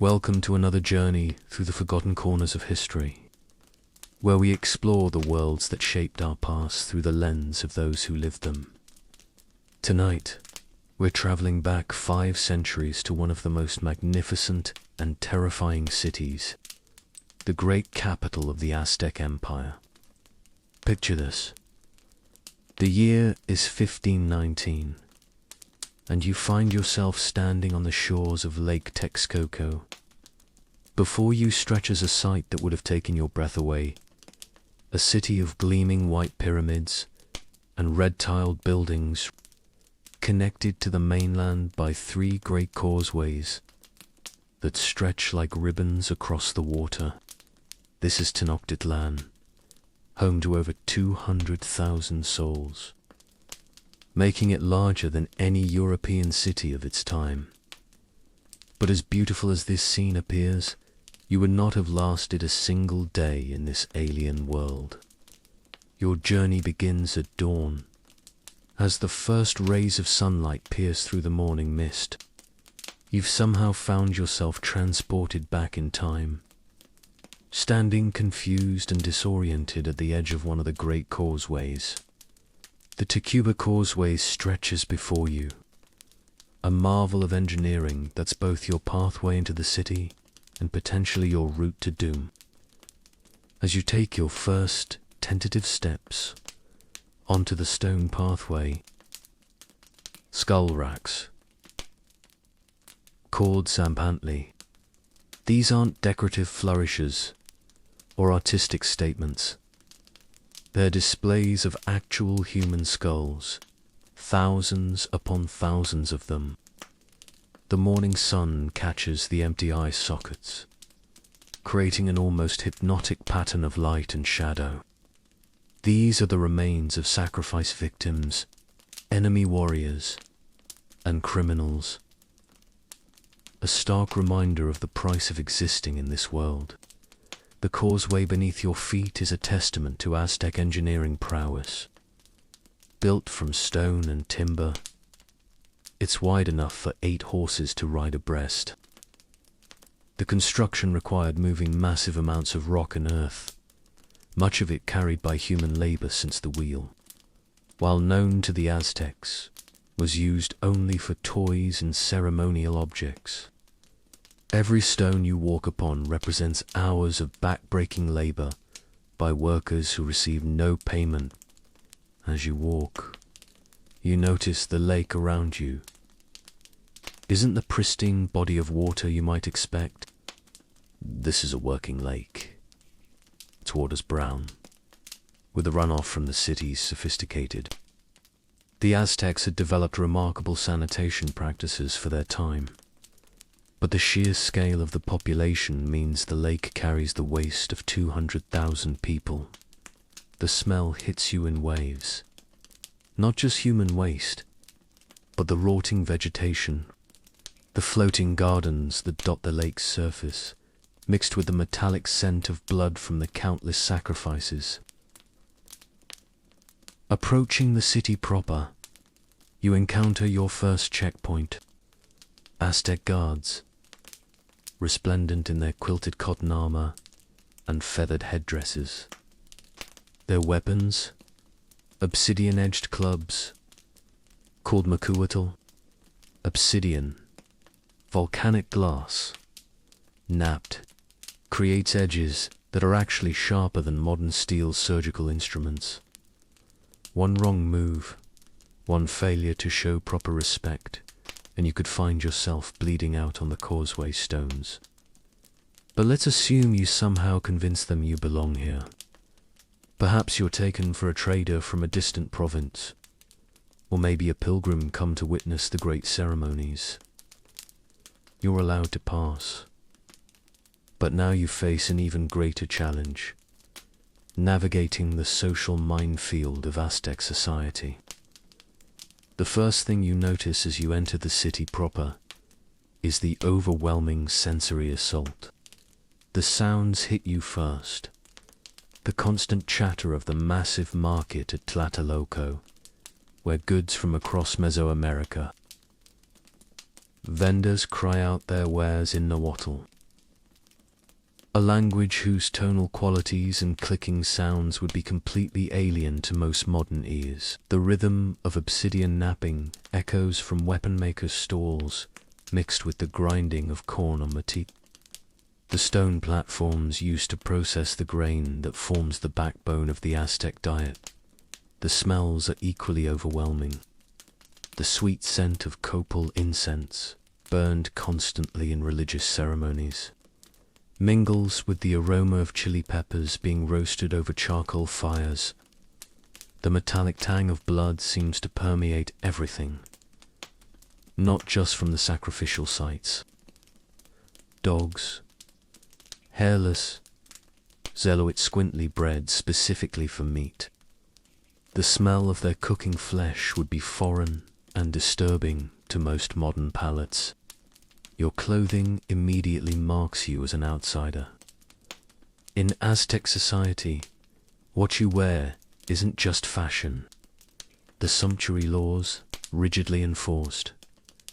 Welcome to another journey through the forgotten corners of history, where we explore the worlds that shaped our past through the lens of those who lived them. Tonight, we're traveling back 5 centuries to one of the most magnificent and terrifying cities, the great capital of the Aztec Empire. Picture this. The year is 1519, and you find yourself standing on the shores of Lake Texcoco. Before you stretches a sight that would have taken your breath away, a city of gleaming white pyramids and red-tiled buildings connected to the mainland by 3 great causeways that stretch like ribbons across the water. This is Tenochtitlan, home to over 200,000 souls, making it larger than any European city of its time. But as beautiful as this scene appears, you would not have lasted a single day in this alien world. Your journey begins at dawn, as the first rays of sunlight pierce through the morning mist. You've somehow found yourself transported back in time, standing confused and disoriented at the edge of one of the great causeways. The Tekuba Causeway stretches before you, a marvel of engineering that's both your pathway into the city and potentially your route to doom. As you take your first tentative steps onto the stone pathway, skull racks, called zampantli. These aren't decorative flourishes or artistic statements. They're displays of actual human skulls, thousands upon thousands of them. The morning sun catches the empty eye sockets, creating an almost hypnotic pattern of light and shadow. These are the remains of sacrifice victims, enemy warriors, and criminals. A stark reminder of the price of existing in this world. The causeway beneath your feet is a testament to Aztec engineering prowess. Built from stone and timber, it's wide enough for 8 horses to ride abreast. The construction required moving massive amounts of rock and earth, much of it carried by human labor since the wheel, while known to the Aztecs, was used only for toys and ceremonial objects. Every stone you walk upon represents hours of back-breaking labor by workers who receive no payment. As you walk, you notice the lake around you isn't the pristine body of water you might expect. This is a working lake. Its water's brown, with the runoff from the city's sophisticated. The Aztecs had developed remarkable sanitation practices for their time, but the sheer scale of the population means the lake carries the waste of 200,000 people. The smell hits you in waves. Not just human waste, but the rotting vegetation, the floating gardens that dot the lake's surface, mixed with the metallic scent of blood from the countless sacrifices. Approaching the city proper, you encounter your first checkpoint. Aztec guards, resplendent in their quilted cotton armor and feathered headdresses. Their weapons, obsidian-edged clubs, called macuatl, obsidian, volcanic glass, napped, creates edges that are actually sharper than modern steel surgical instruments. One wrong move, one failure to show proper respect, and you could find yourself bleeding out on the causeway stones. But let's assume you somehow convince them you belong here. Perhaps you're taken for a trader from a distant province, or maybe a pilgrim come to witness the great ceremonies. You're allowed to pass. But now you face an even greater challenge, navigating the social minefield of Aztec society. The first thing you notice as you enter the city proper is the overwhelming sensory assault. The sounds hit you first. The constant chatter of the massive market at Tlatelolco, where goods from across Mesoamerica. Vendors cry out their wares in Nahuatl, A language whose tonal qualities and clicking sounds would be completely alien to most modern ears. The rhythm of obsidian knapping echoes from weapon makers' stalls, mixed with the grinding of corn on matite. The stone platforms used to process the grain that forms the backbone of the Aztec diet. The smells are equally overwhelming. The sweet scent of copal incense, burned constantly in religious ceremonies, mingles with the aroma of chili peppers being roasted over charcoal fires. The metallic tang of blood seems to permeate everything, not just from the sacrificial sites. Dogs, hairless, zealoid squintly bred specifically for meat. The smell of their cooking flesh would be foreign and disturbing to most modern palates. Your clothing immediately marks you as an outsider. In Aztec society, what you wear isn't just fashion. The sumptuary laws, rigidly enforced,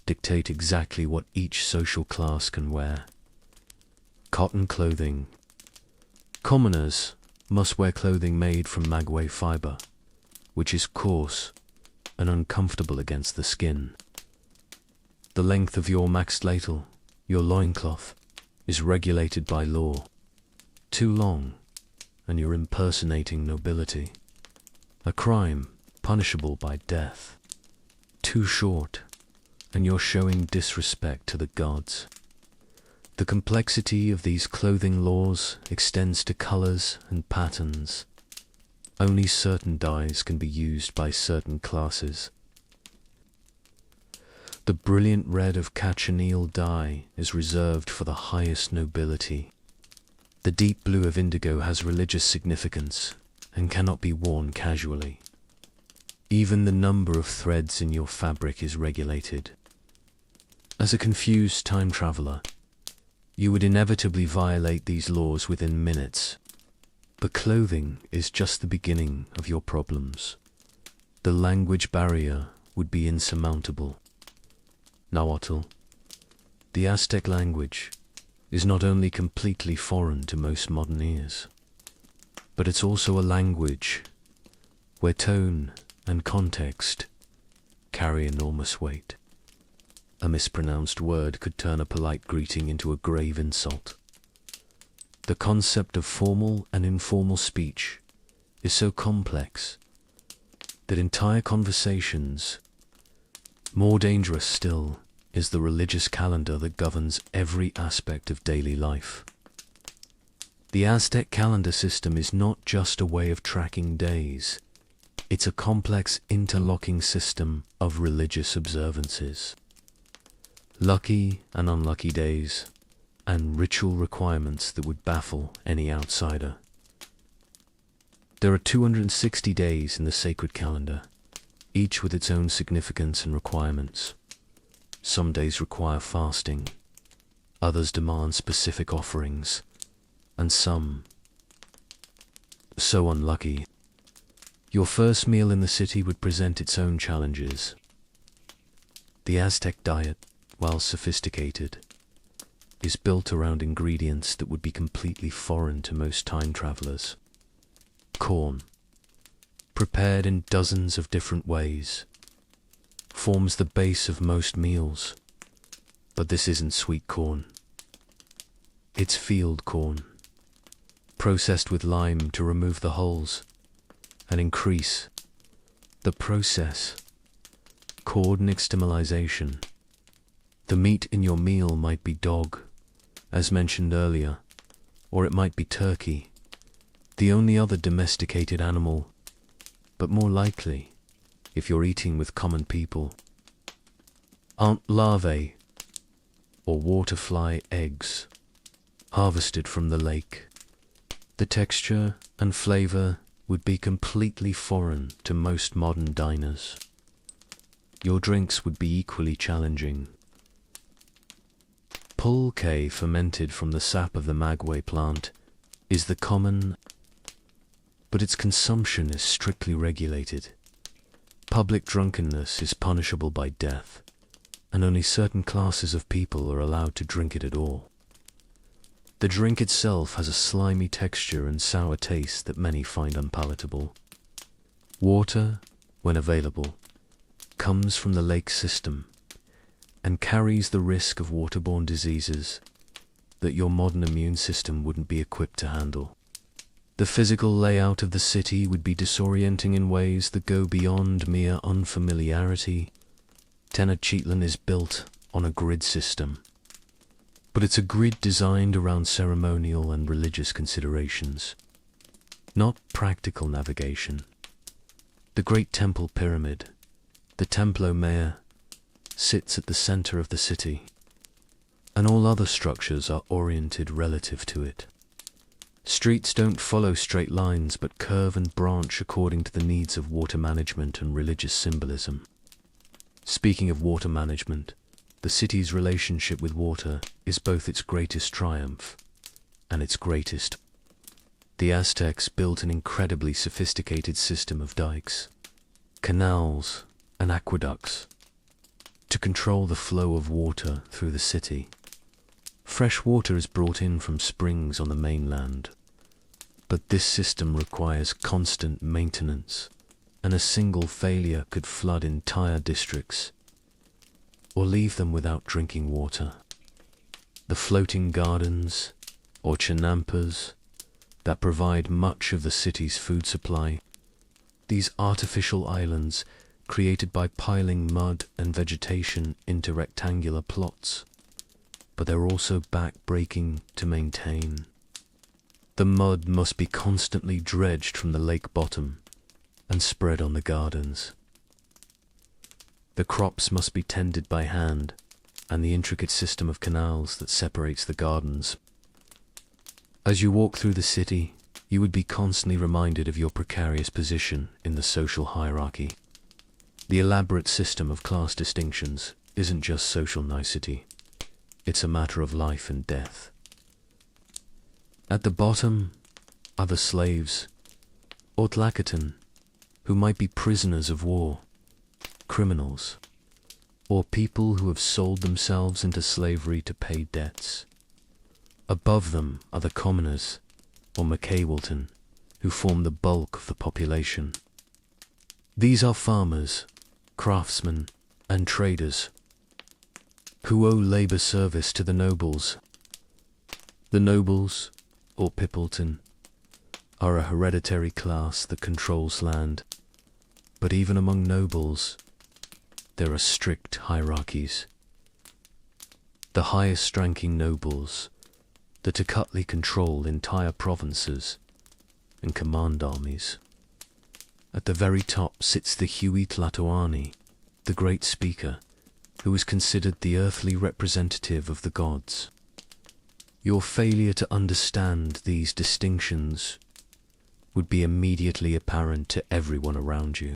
dictate exactly what each social class can wear. Cotton clothing. Commoners must wear clothing made from maguey fiber, which is coarse and uncomfortable against the skin. The length of your maxtlatel, your loincloth, is regulated by law. Too long, and you're impersonating nobility. A crime punishable by death. Too short, and you're showing disrespect to the gods. The complexity of these clothing laws extends to colors and patterns. Only certain dyes can be used by certain classes. The brilliant red of cochineal dye is reserved for the highest nobility. The deep blue of indigo has religious significance and cannot be worn casually. Even the number of threads in your fabric is regulated. As a confused time traveler, you would inevitably violate these laws within minutes. But clothing is just the beginning of your problems. The language barrier would be insurmountable. Nahuatl, the Aztec language, is not only completely foreign to most modern ears, but it's also a language where tone and context carry enormous weight. A mispronounced word could turn a polite greeting into a grave insult. The concept of formal and informal speech is so complex that entire conversations, more dangerous still, is the religious calendar that governs every aspect of daily life. The Aztec calendar system is not just a way of tracking days. It's a complex interlocking system of religious observances. Lucky and unlucky days, and ritual requirements that would baffle any outsider. There are 260 days in the sacred calendar, each with its own significance and requirements. Some days require fasting, others demand specific offerings, and some so unlucky. Your first meal in the city would present its own challenges. The Aztec diet, while sophisticated, is built around ingredients that would be completely foreign to most time travelers. Corn, prepared in dozens of different ways, forms the base of most meals. But this isn't sweet corn. It's field corn, processed with lime to remove the hulls and increase the process called nixtamalization. The meat in your meal might be dog, as mentioned earlier, or it might be turkey, the only other domesticated animal, but more likely, if you're eating with common people, ant larvae or waterfly eggs harvested from the lake. The texture and flavor would be completely foreign to most modern diners. Your drinks would be equally challenging. Pulque, fermented from the sap of the maguey plant, is the common, but its consumption is strictly regulated. Public drunkenness is punishable by death, and only certain classes of people are allowed to drink it at all. The drink itself has a slimy texture and sour taste that many find unpalatable. Water, when available, comes from the lake system and carries the risk of waterborne diseases that your modern immune system wouldn't be equipped to handle. The physical layout of the city would be disorienting in ways that go beyond mere unfamiliarity. Tenochtitlan is built on a grid system, but it's a grid designed around ceremonial and religious considerations, not practical navigation. The Great Temple Pyramid, the Templo Mayor, sits at the center of the city, and all other structures are oriented relative to it. Streets don't follow straight lines but curve and branch according to the needs of water management and religious symbolism. Speaking of water management, the city's relationship with water is both its greatest triumph and its greatest. The Aztecs built an incredibly sophisticated system of dikes, canals, and aqueducts to control the flow of water through the city. Fresh water is brought in from springs on the mainland, but this system requires constant maintenance, and a single failure could flood entire districts or leave them without drinking water. The floating gardens, or chinampas, that provide much of the city's food supply, these artificial islands created by piling mud and vegetation into rectangular plots, but they're also back-breaking to maintain. The mud must be constantly dredged from the lake bottom and spread on the gardens. The crops must be tended by hand, and the intricate system of canals that separates the gardens. As you walk through the city, you would be constantly reminded of your precarious position in the social hierarchy. The elaborate system of class distinctions isn't just social nicety. It's a matter of life and death. At the bottom are the slaves, or Tlatelolco, who might be prisoners of war, criminals, or people who have sold themselves into slavery to pay debts. Above them are the commoners, or Moctezuma, who form the bulk of the population. These are farmers, craftsmen, and traders, who owe labor service to the nobles. The nobles, or Pipilton, are a hereditary class that controls land, but even among nobles, there are strict hierarchies. The highest-ranking nobles, the Tecutli, control entire provinces and command armies. At the very top sits the Huey Tlatoani, the great speaker, who is considered the earthly representative of the gods. Your failure to understand these distinctions would be immediately apparent to everyone around you.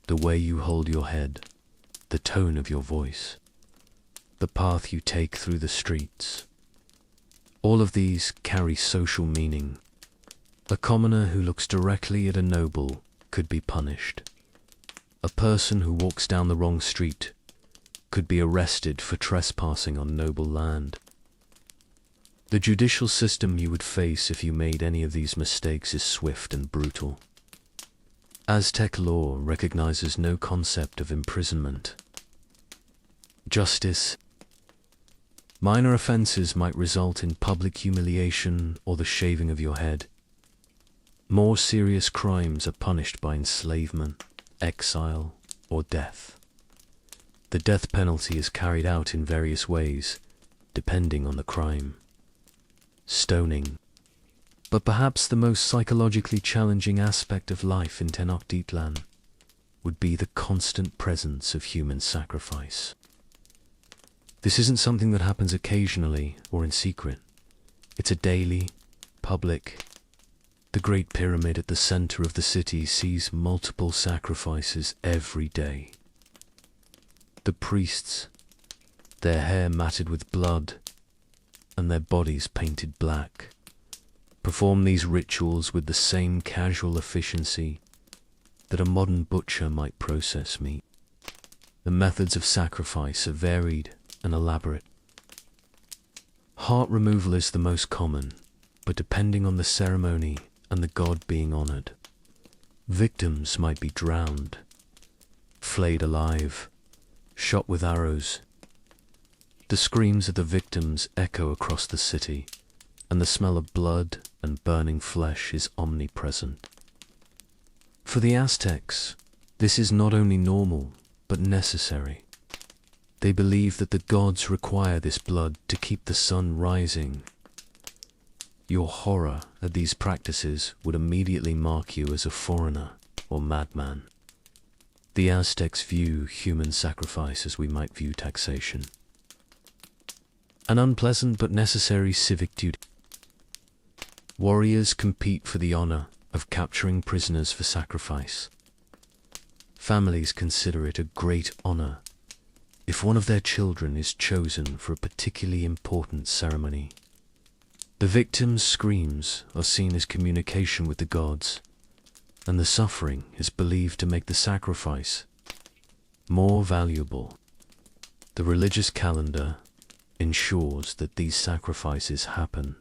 The way you hold your head, the tone of your voice, the path you take through the streets. All of these carry social meaning. A commoner who looks directly at a noble could be punished. A person who walks down the wrong street could be arrested for trespassing on noble land. The judicial system you would face if you made any of these mistakes is swift and brutal. Aztec law recognizes no concept of imprisonment. Justice. Minor offenses might result in public humiliation or the shaving of your head. More serious crimes are punished by enslavement, exile, or death. The death penalty is carried out in various ways, depending on the crime. Stoning. But perhaps the most psychologically challenging aspect of life in Tenochtitlan would be the constant presence of human sacrifice. This isn't something that happens occasionally or in secret. It's a daily, public. The Great Pyramid at the center of the city sees multiple sacrifices every day. The priests, their hair matted with blood and their bodies painted black, perform these rituals with the same casual efficiency that a modern butcher might process meat. The methods of sacrifice are varied and elaborate. Heart removal is the most common, but depending on the ceremony and the god being honored, victims might be drowned, flayed alive, shot with arrows. The screams of the victims echo across the city, and the smell of blood and burning flesh is omnipresent. For the Aztecs, this is not only normal, but necessary. They believe that the gods require this blood to keep the sun rising. Your horror at these practices would immediately mark you as a foreigner or madman. The Aztecs view human sacrifice as we might view taxation. An unpleasant but necessary civic duty. Warriors compete for the honor of capturing prisoners for sacrifice. Families consider it a great honor if one of their children is chosen for a particularly important ceremony. The victim's screams are seen as communication with the gods, and the suffering is believed to make the sacrifice more valuable. The religious calendar ensures that these sacrifices happen.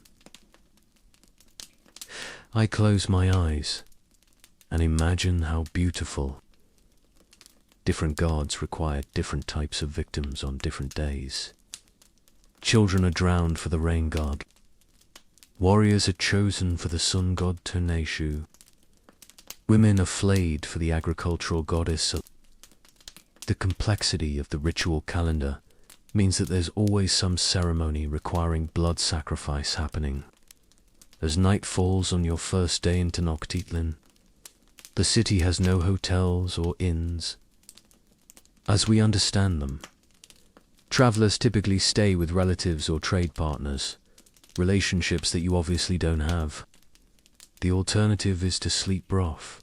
I close my eyes and imagine how beautiful. Different gods require different types of victims on different days. Children are drowned for the rain god. Warriors are chosen for the sun god Tonatiuh. Women are flayed for the agricultural goddess. The complexity of the ritual calendar means that there's always some ceremony requiring blood sacrifice happening. As night falls on your first day in Tenochtitlan, the city has no hotels or inns. As we understand them, travelers typically stay with relatives or trade partners, relationships that you obviously don't have. The alternative is to sleep rough.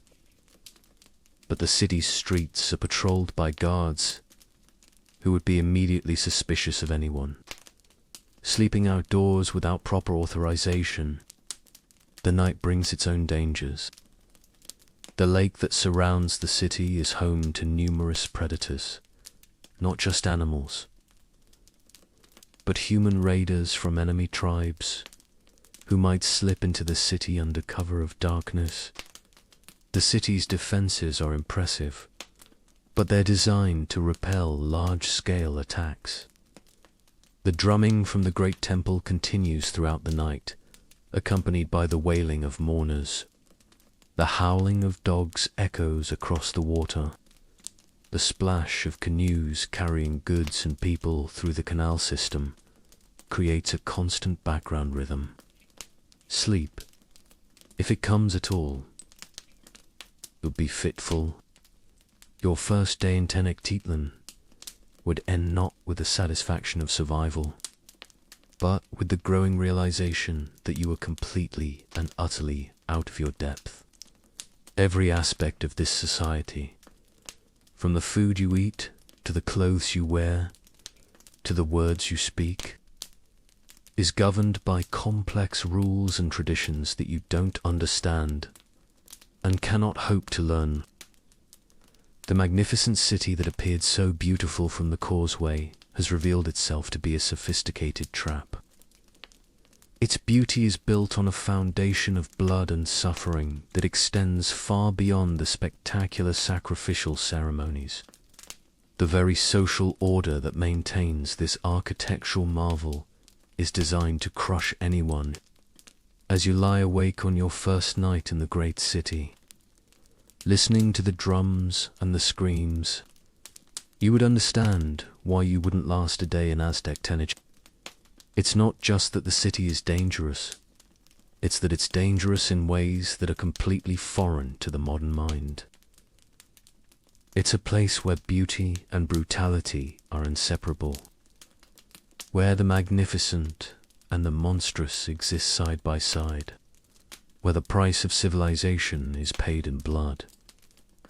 But the city's streets are patrolled by guards who would be immediately suspicious of anyone. Sleeping outdoors without proper authorization, the night brings its own dangers. The lake that surrounds the city is home to numerous predators, not just animals, but human raiders from enemy tribes who might slip into the city under cover of darkness. The city's defenses are impressive, but they're designed to repel large-scale attacks. The drumming from the great temple continues throughout the night, accompanied by the wailing of mourners. The howling of dogs echoes across the water. The splash of canoes carrying goods and people through the canal system creates a constant background rhythm. Sleep, if it comes at all, would be fitful. Your first day in Tenochtitlan would end not with the satisfaction of survival, but with the growing realization that you were completely and utterly out of your depth. Every aspect of this society, from the food you eat, to the clothes you wear, to the words you speak, is governed by complex rules and traditions that you don't understand and cannot hope to learn. The magnificent city that appeared so beautiful from the causeway has revealed itself to be a sophisticated trap. Its beauty is built on a foundation of blood and suffering that extends far beyond the spectacular sacrificial ceremonies. The very social order that maintains this architectural marvel is designed to crush anyone. As you lie awake on your first night in the great city, listening to the drums and the screams, you would understand why you wouldn't last a day in Aztec Tenochtitlan. It's not just that the city is dangerous, it's that it's dangerous in ways that are completely foreign to the modern mind. It's a place where beauty and brutality are inseparable, where the magnificent and the monstrous exist side by side, where the price of civilization is paid in blood,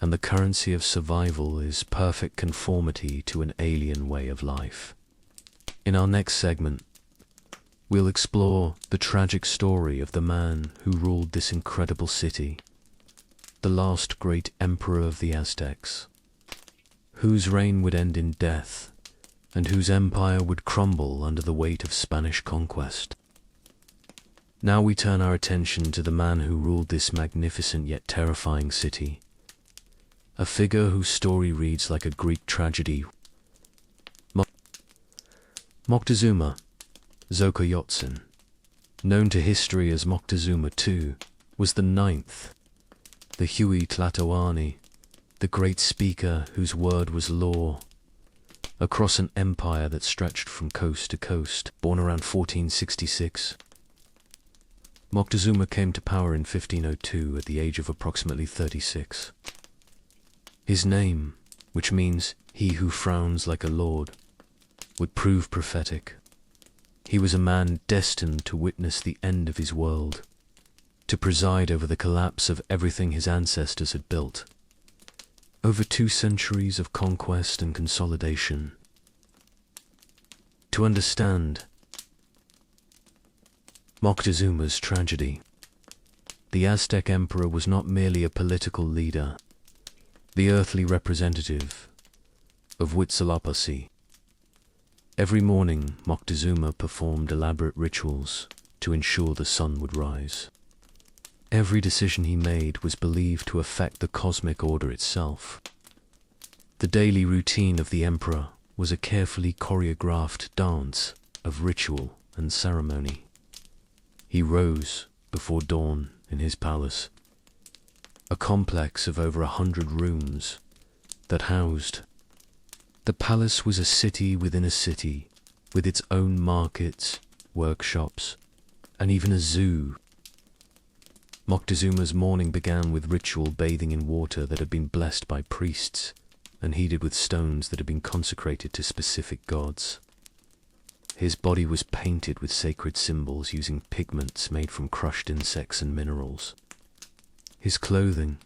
and the currency of survival is perfect conformity to an alien way of life. In our next segment, we'll explore the tragic story of the man who ruled this incredible city, the last great emperor of the Aztecs, whose reign would end in death and whose empire would crumble under the weight of Spanish conquest. Now we turn our attention to the man who ruled this magnificent yet terrifying city, a figure whose story reads like a Greek tragedy. Moctezuma Xocoyotzin, known to history as Moctezuma II, was the ninth, the Huey Tlatoani, the great speaker whose word was law, across an empire that stretched from coast to coast. Born around 1466, Moctezuma came to power in 1502 at the age of approximately 36. His name, which means "he who frowns like a lord," would prove prophetic. He was a man destined to witness the end of his world, to preside over the collapse of everything his ancestors had built. Over 2 centuries of conquest and consolidation. To understand Moctezuma's tragedy, the Aztec emperor was not merely a political leader, the earthly representative of Huitzilopochtli. Every morning, Moctezuma performed elaborate rituals to ensure the sun would rise. Every decision he made was believed to affect the cosmic order itself. The daily routine of the emperor was a carefully choreographed dance of ritual and ceremony. He rose before dawn in his palace, a complex of over 100 rooms that housed. The palace was a city within a city, with its own markets, workshops, and even a zoo. Moctezuma's morning began with ritual bathing in water that had been blessed by priests and heated with stones that had been consecrated to specific gods. His body was painted with sacred symbols using pigments made from crushed insects and minerals. His clothing,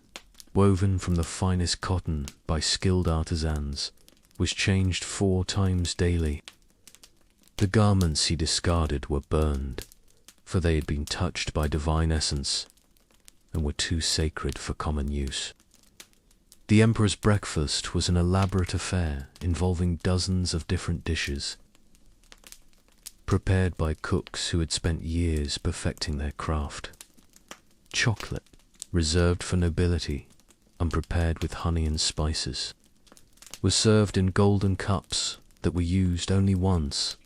woven from the finest cotton by skilled artisans, was changed 4 times daily. The garments he discarded were burned, for they had been touched by divine essence and were too sacred for common use. The emperor's breakfast was an elaborate affair involving dozens of different dishes, prepared by cooks who had spent years perfecting their craft. Chocolate, reserved for nobility and prepared with honey and spices, was served in golden cups that were used only once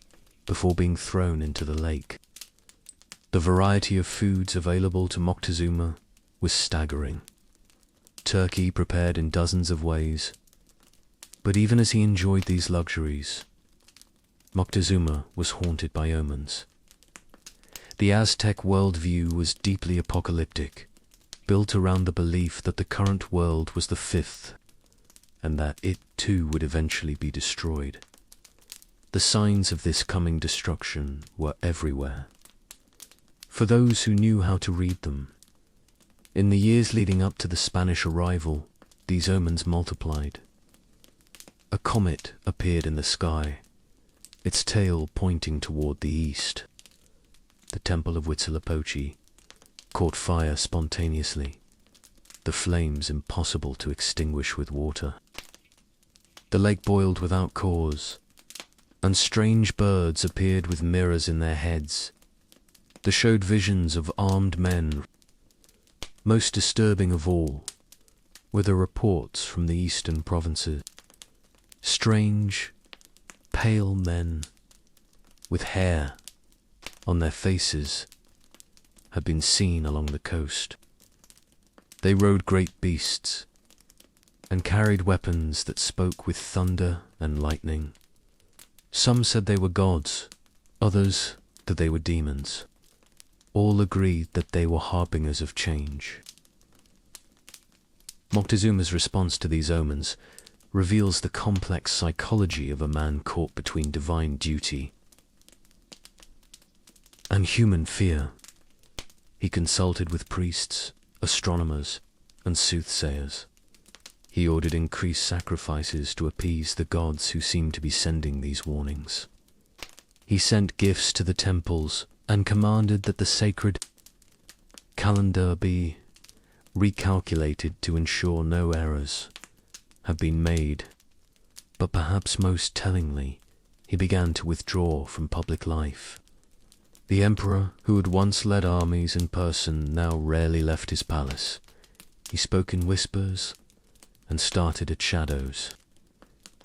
before being thrown into the lake. The variety of foods available to Moctezuma was staggering. Turkey prepared in dozens of ways. But even as he enjoyed these luxuries, Moctezuma was haunted by omens. The Aztec worldview was deeply apocalyptic, built around the belief that the current world was the 5th, and that it too would eventually be destroyed. The signs of this coming destruction were everywhere, for those who knew how to read them. In the years leading up to the Spanish arrival, these omens multiplied. A comet appeared in the sky, its tail pointing toward the east. The temple of Huitzilopochtli caught fire spontaneously, the flames impossible to extinguish with water. The lake boiled without cause, and strange birds appeared with mirrors in their heads that showed visions of armed men. Most disturbing of all were the reports from the eastern provinces. Strange, pale men with hair on their faces had been seen along the coast. They rode great beasts and carried weapons that spoke with thunder and lightning. Some said they were gods, others that they were demons. All agreed that they were harbingers of change. Moctezuma's response to these omens reveals the complex psychology of a man caught between divine duty and human fear. He consulted with priests, astronomers, and soothsayers. He ordered increased sacrifices to appease the gods who seemed to be sending these warnings. He sent gifts to the temples and commanded that the sacred calendar be recalculated to ensure no errors had been made. But perhaps most tellingly, he began to withdraw from public life. The emperor, who had once led armies in person, now rarely left his palace. He spoke in whispers and started at shadows.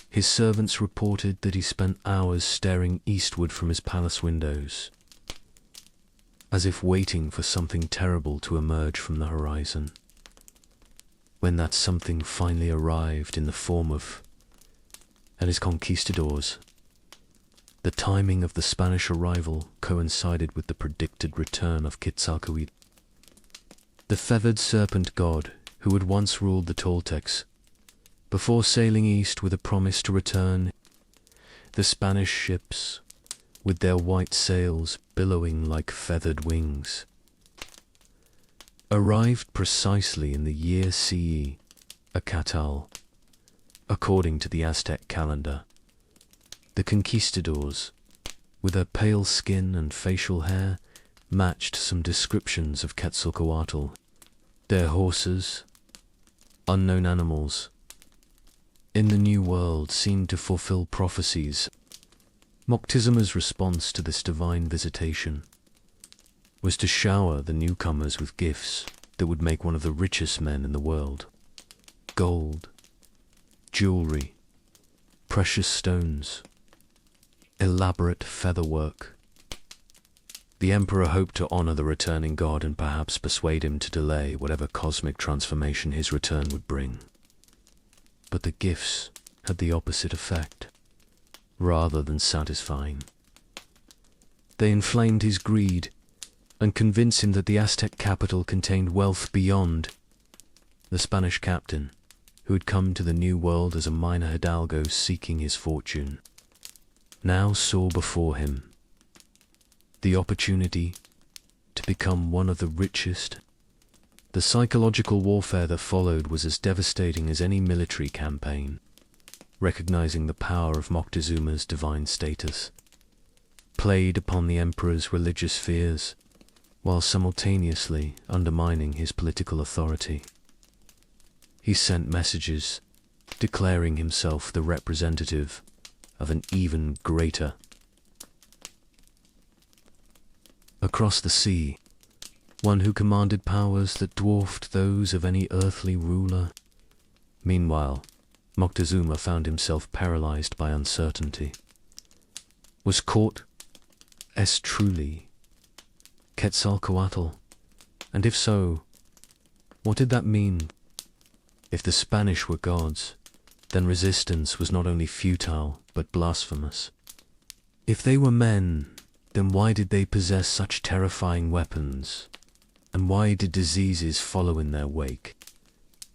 His servants reported that he spent hours staring eastward from his palace windows, as if waiting for something terrible to emerge from the horizon. When that something finally arrived in the form of his conquistadors, the timing of the Spanish arrival coincided with the predicted return of Quetzalcoatl, the feathered serpent god who had once ruled the Toltecs. Before sailing east with a promise to return, the Spanish ships, with their white sails billowing like feathered wings, arrived precisely in the year CE, Acatal, according to the Aztec calendar. The conquistadors, with their pale skin and facial hair, matched some descriptions of Quetzalcoatl. Their horses, unknown animals, in the New World seemed to fulfill prophecies. Moctezuma's response to this divine visitation was to shower the newcomers with gifts that would make one of the richest men in the world. Gold, jewelry, precious stones, elaborate featherwork. The emperor hoped to honor the returning god and perhaps persuade him to delay whatever cosmic transformation his return would bring. But the gifts had the opposite effect. Rather than satisfying, they inflamed his greed and convinced him that the Aztec capital contained wealth beyond. The Spanish captain, who had come to the New World as a minor hidalgo seeking his fortune, now saw before him the opportunity to become one of the richest. The psychological warfare that followed was as devastating as any military campaign. Recognizing the power of Moctezuma's divine status, played upon the emperor's religious fears, while simultaneously undermining his political authority. He sent messages declaring himself the representative of an even greater. Across the sea, one who commanded powers that dwarfed those of any earthly ruler. Meanwhile, Moctezuma found himself paralyzed by uncertainty. Was caught as truly Quetzalcoatl? And if so, what did that mean? If the Spanish were gods, then resistance was not only futile but blasphemous. If they were men, then why did they possess such terrifying weapons? And why did diseases follow in their wake,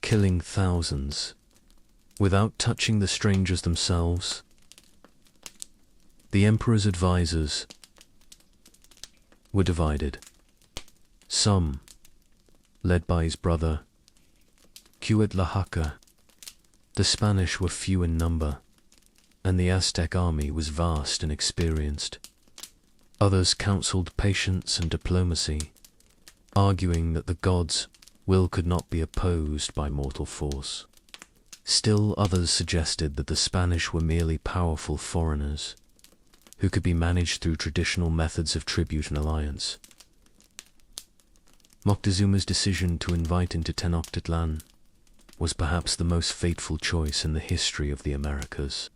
killing thousands, without touching the strangers themselves? The emperor's advisors were divided. Some, led by his brother Tlatelolco, the Spanish were few in number, and the Aztec army was vast and experienced. Others counseled patience and diplomacy, arguing that the gods' will could not be opposed by mortal force. Still others suggested that the Spanish were merely powerful foreigners, who could be managed through traditional methods of tribute and alliance. Moctezuma's decision to invite into Tenochtitlan was perhaps the most fateful choice in the history of the Americas.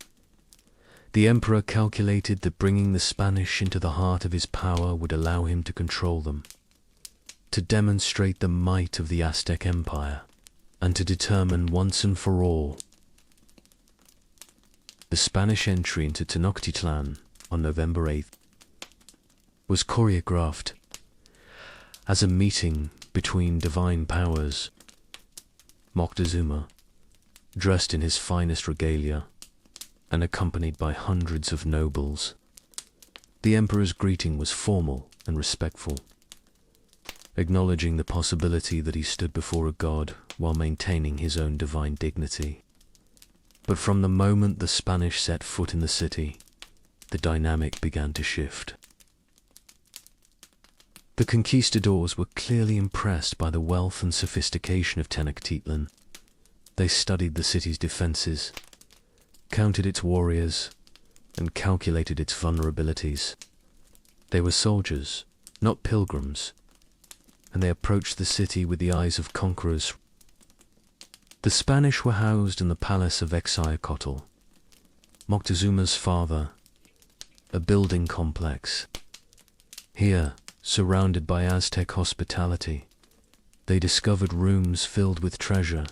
The emperor calculated that bringing the Spanish into the heart of his power would allow him to control them, to demonstrate the might of the Aztec Empire, and to determine once and for all. The Spanish entry into Tenochtitlan on November 8th was choreographed as a meeting between divine powers. Moctezuma, dressed in his finest regalia and accompanied by hundreds of nobles. The emperor's greeting was formal and respectful, acknowledging the possibility that he stood before a god while maintaining his own divine dignity. But from the moment the Spanish set foot in the city, the dynamic began to shift. The conquistadors were clearly impressed by the wealth and sophistication of Tenochtitlan. They studied the city's defenses, counted its warriors, and calculated its vulnerabilities. They were soldiers, not pilgrims, and they approached the city with the eyes of conquerors. The Spanish were housed in the palace of Tlatelolco, Moctezuma's father, a building complex. Here, surrounded by Aztec hospitality, they discovered rooms filled with treasure,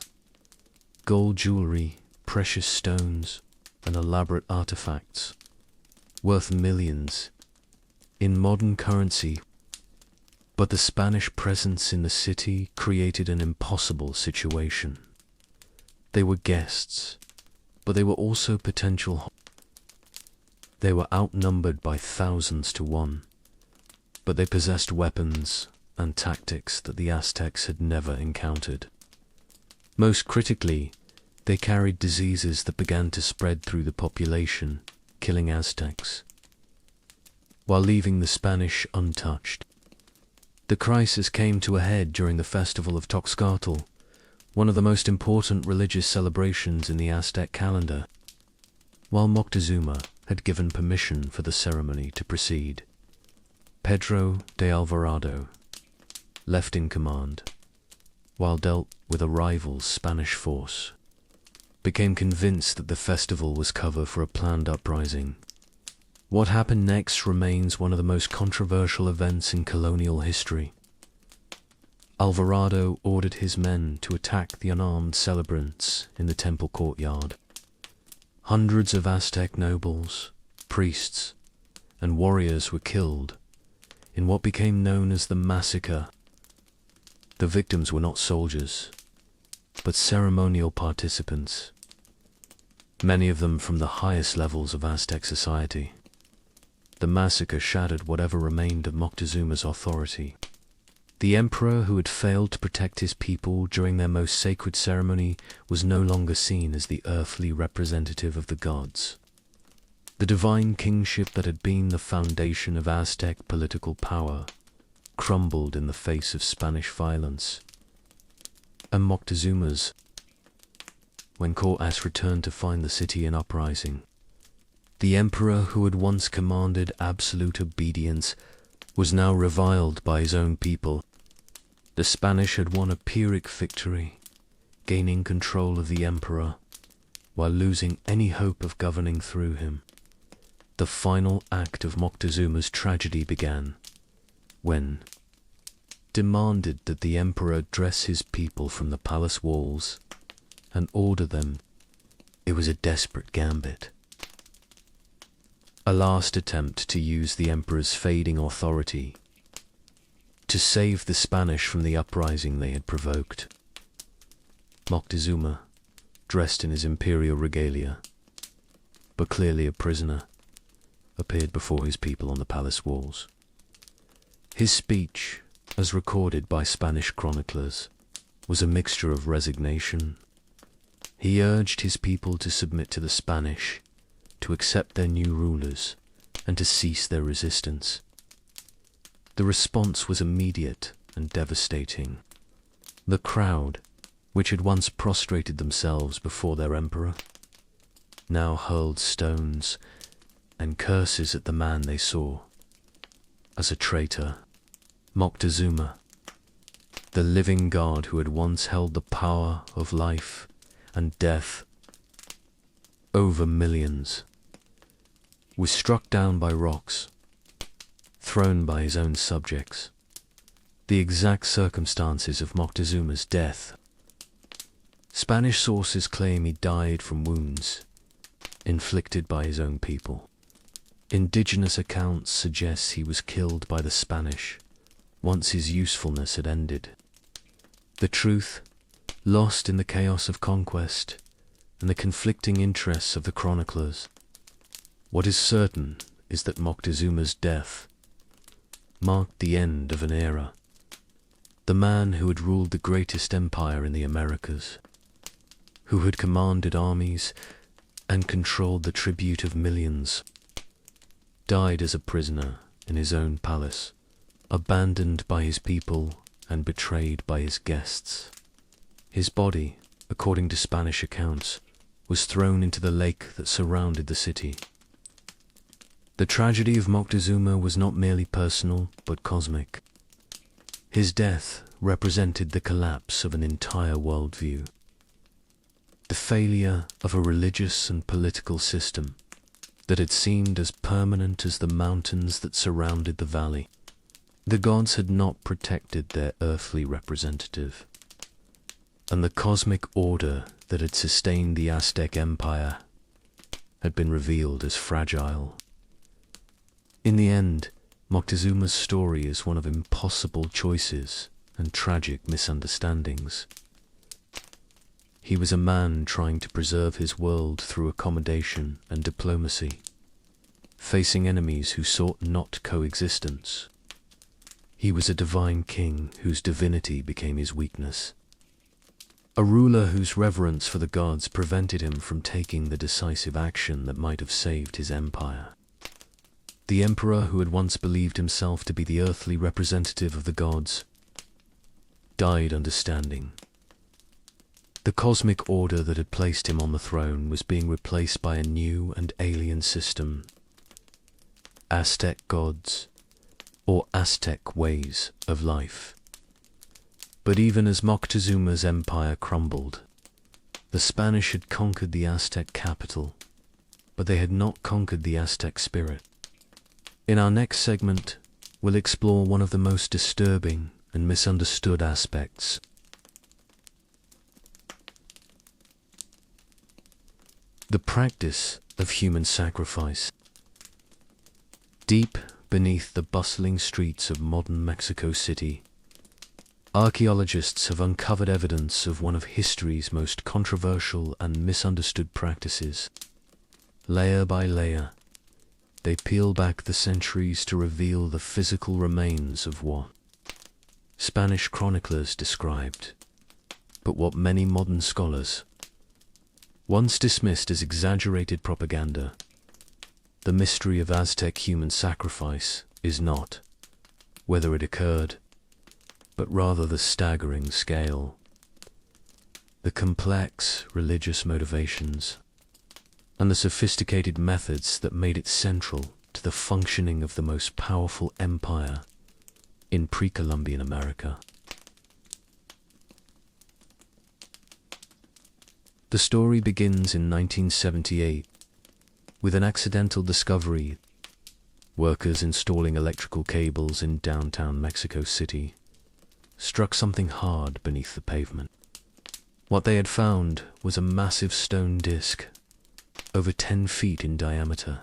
gold jewelry, precious stones, and elaborate artifacts, worth millions in modern currency. But the Spanish presence in the city created an impossible situation. They were guests, but they were also potential. They were outnumbered by thousands to one, but they possessed weapons and tactics that the Aztecs had never encountered. Most critically, they carried diseases that began to spread through the population, killing Aztecs, while leaving the Spanish untouched. The crisis came to a head during the festival of Tenochtitlan, one of the most important religious celebrations in the Aztec calendar. While Moctezuma had given permission for the ceremony to proceed, Pedro de Alvarado, left in command, while dealt with a rival Spanish force, became convinced that the festival was cover for a planned uprising. What happened next remains one of the most controversial events in colonial history. Alvarado ordered his men to attack the unarmed celebrants in the temple courtyard. Hundreds of Aztec nobles, priests, and warriors were killed in what became known as the massacre. The victims were not soldiers, but ceremonial participants, many of them from the highest levels of Aztec society. The massacre shattered whatever remained of Moctezuma's authority. The emperor who had failed to protect his people during their most sacred ceremony was no longer seen as the earthly representative of the gods. The divine kingship that had been the foundation of Aztec political power crumbled in the face of Spanish violence. And Moctezuma's, when Cortés returned to find the city in uprising, the emperor who had once commanded absolute obedience was now reviled by his own people. The Spanish had won a Pyrrhic victory, gaining control of the emperor, while losing any hope of governing through him. The final act of Moctezuma's tragedy began, when demanded that the emperor dress his people from the palace walls and order them. It was a desperate gambit, a last attempt to use the emperor's fading authority to save the Spanish from the uprising they had provoked. Moctezuma, dressed in his imperial regalia, but clearly a prisoner, appeared before his people on the palace walls. His speech, as recorded by Spanish chroniclers, was a mixture of resignation. He urged his people to submit to the Spanish, to accept their new rulers, and to cease their resistance. The response was immediate and devastating. The crowd, which had once prostrated themselves before their emperor, now hurled stones and curses at the man they saw as a traitor. Moctezuma, the living god who had once held the power of life and death over millions, was struck down by rocks, thrown by his own subjects. The exact circumstances of Moctezuma's death. Spanish sources claim he died from wounds inflicted by his own people. Indigenous accounts suggest he was killed by the Spanish once his usefulness had ended. The truth, lost in the chaos of conquest and the conflicting interests of the chroniclers. What is certain is that Moctezuma's death marked the end of an era. The man who had ruled the greatest empire in the Americas, who had commanded armies and controlled the tribute of millions, died as a prisoner in his own palace, abandoned by his people and betrayed by his guests. His body, according to Spanish accounts, was thrown into the lake that surrounded the city. The tragedy of Moctezuma was not merely personal, but cosmic. His death represented the collapse of an entire worldview, the failure of a religious and political system that had seemed as permanent as the mountains that surrounded the valley. The gods had not protected their earthly representative, and the cosmic order that had sustained the Aztec Empire had been revealed as fragile. In the end, Moctezuma's story is one of impossible choices and tragic misunderstandings. He was a man trying to preserve his world through accommodation and diplomacy, facing enemies who sought not coexistence. He was a divine king whose divinity became his weakness, a ruler whose reverence for the gods prevented him from taking the decisive action that might have saved his empire. The emperor who had once believed himself to be the earthly representative of the gods died understanding. The cosmic order that had placed him on the throne was being replaced by a new and alien system. Aztec gods, or Aztec ways of life. But even as Moctezuma's empire crumbled, the Spanish had conquered the Aztec capital, but they had not conquered the Aztec spirit. In our next segment, we'll explore one of the most disturbing and misunderstood aspects the practice of human sacrifice. Deep beneath the bustling streets of modern Mexico City, archaeologists have uncovered evidence of one of history's most controversial and misunderstood practices. Layer by layer, they peel back the centuries to reveal the physical remains of what Spanish chroniclers described, but what many modern scholars once dismissed as exaggerated propaganda. The mystery of Aztec human sacrifice is not whether it occurred, but rather the staggering scale, the complex religious motivations, and the sophisticated methods that made it central to the functioning of the most powerful empire in pre-Columbian America. The story begins in 1978 with an accidental discovery. Workers installing electrical cables in downtown Mexico City struck something hard beneath the pavement. What they had found was a massive stone disc, over 10 feet in diameter.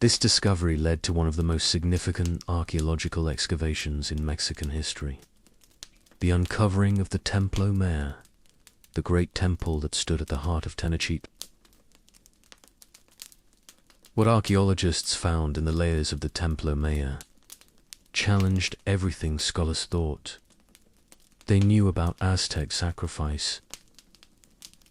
This discovery led to one of the most significant archaeological excavations in Mexican history, the uncovering of the Templo Mayor, the great temple that stood at the heart of Tenochtitlan. What archaeologists found in the layers of the Templo Mayor challenged everything scholars thought they knew about Aztec sacrifice.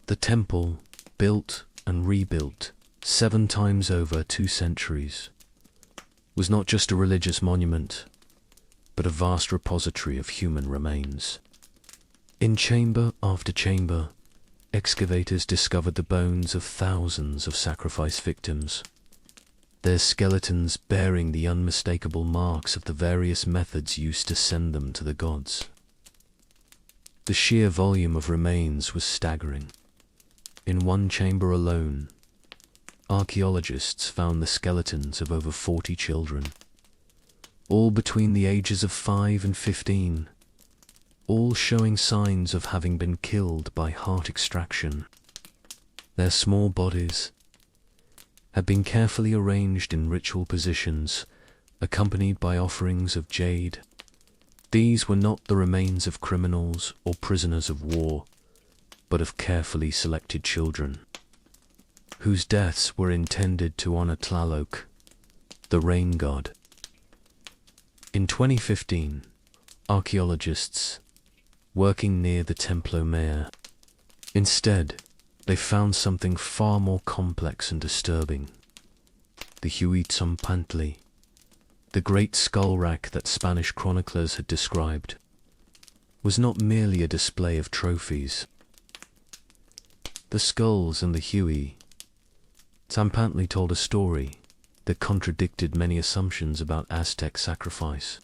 The temple, built and rebuilt 7 times over 2 centuries, was not just a religious monument, but a vast repository of human remains. In chamber after chamber, excavators discovered the bones of thousands of sacrifice victims, their skeletons bearing the unmistakable marks of the various methods used to send them to the gods. The sheer volume of remains was staggering. In one chamber alone, archaeologists found the skeletons of over 40 children, all between the ages of 5 and 15, all showing signs of having been killed by heart extraction. Their small bodies had been carefully arranged in ritual positions, accompanied by offerings of jade. These were not the remains of criminals or prisoners of war, but of carefully selected children, whose deaths were intended to honor Tlatelolco, the rain god. In 2015, archaeologists working near the Templo Mayor instead they found something far more complex and disturbing. The Huitzilopochtli, the great skull rack that Spanish chroniclers had described, was not merely a display of trophies. The skulls and the Huitzilopochtli told a story that contradicted many assumptions about Aztec sacrifice.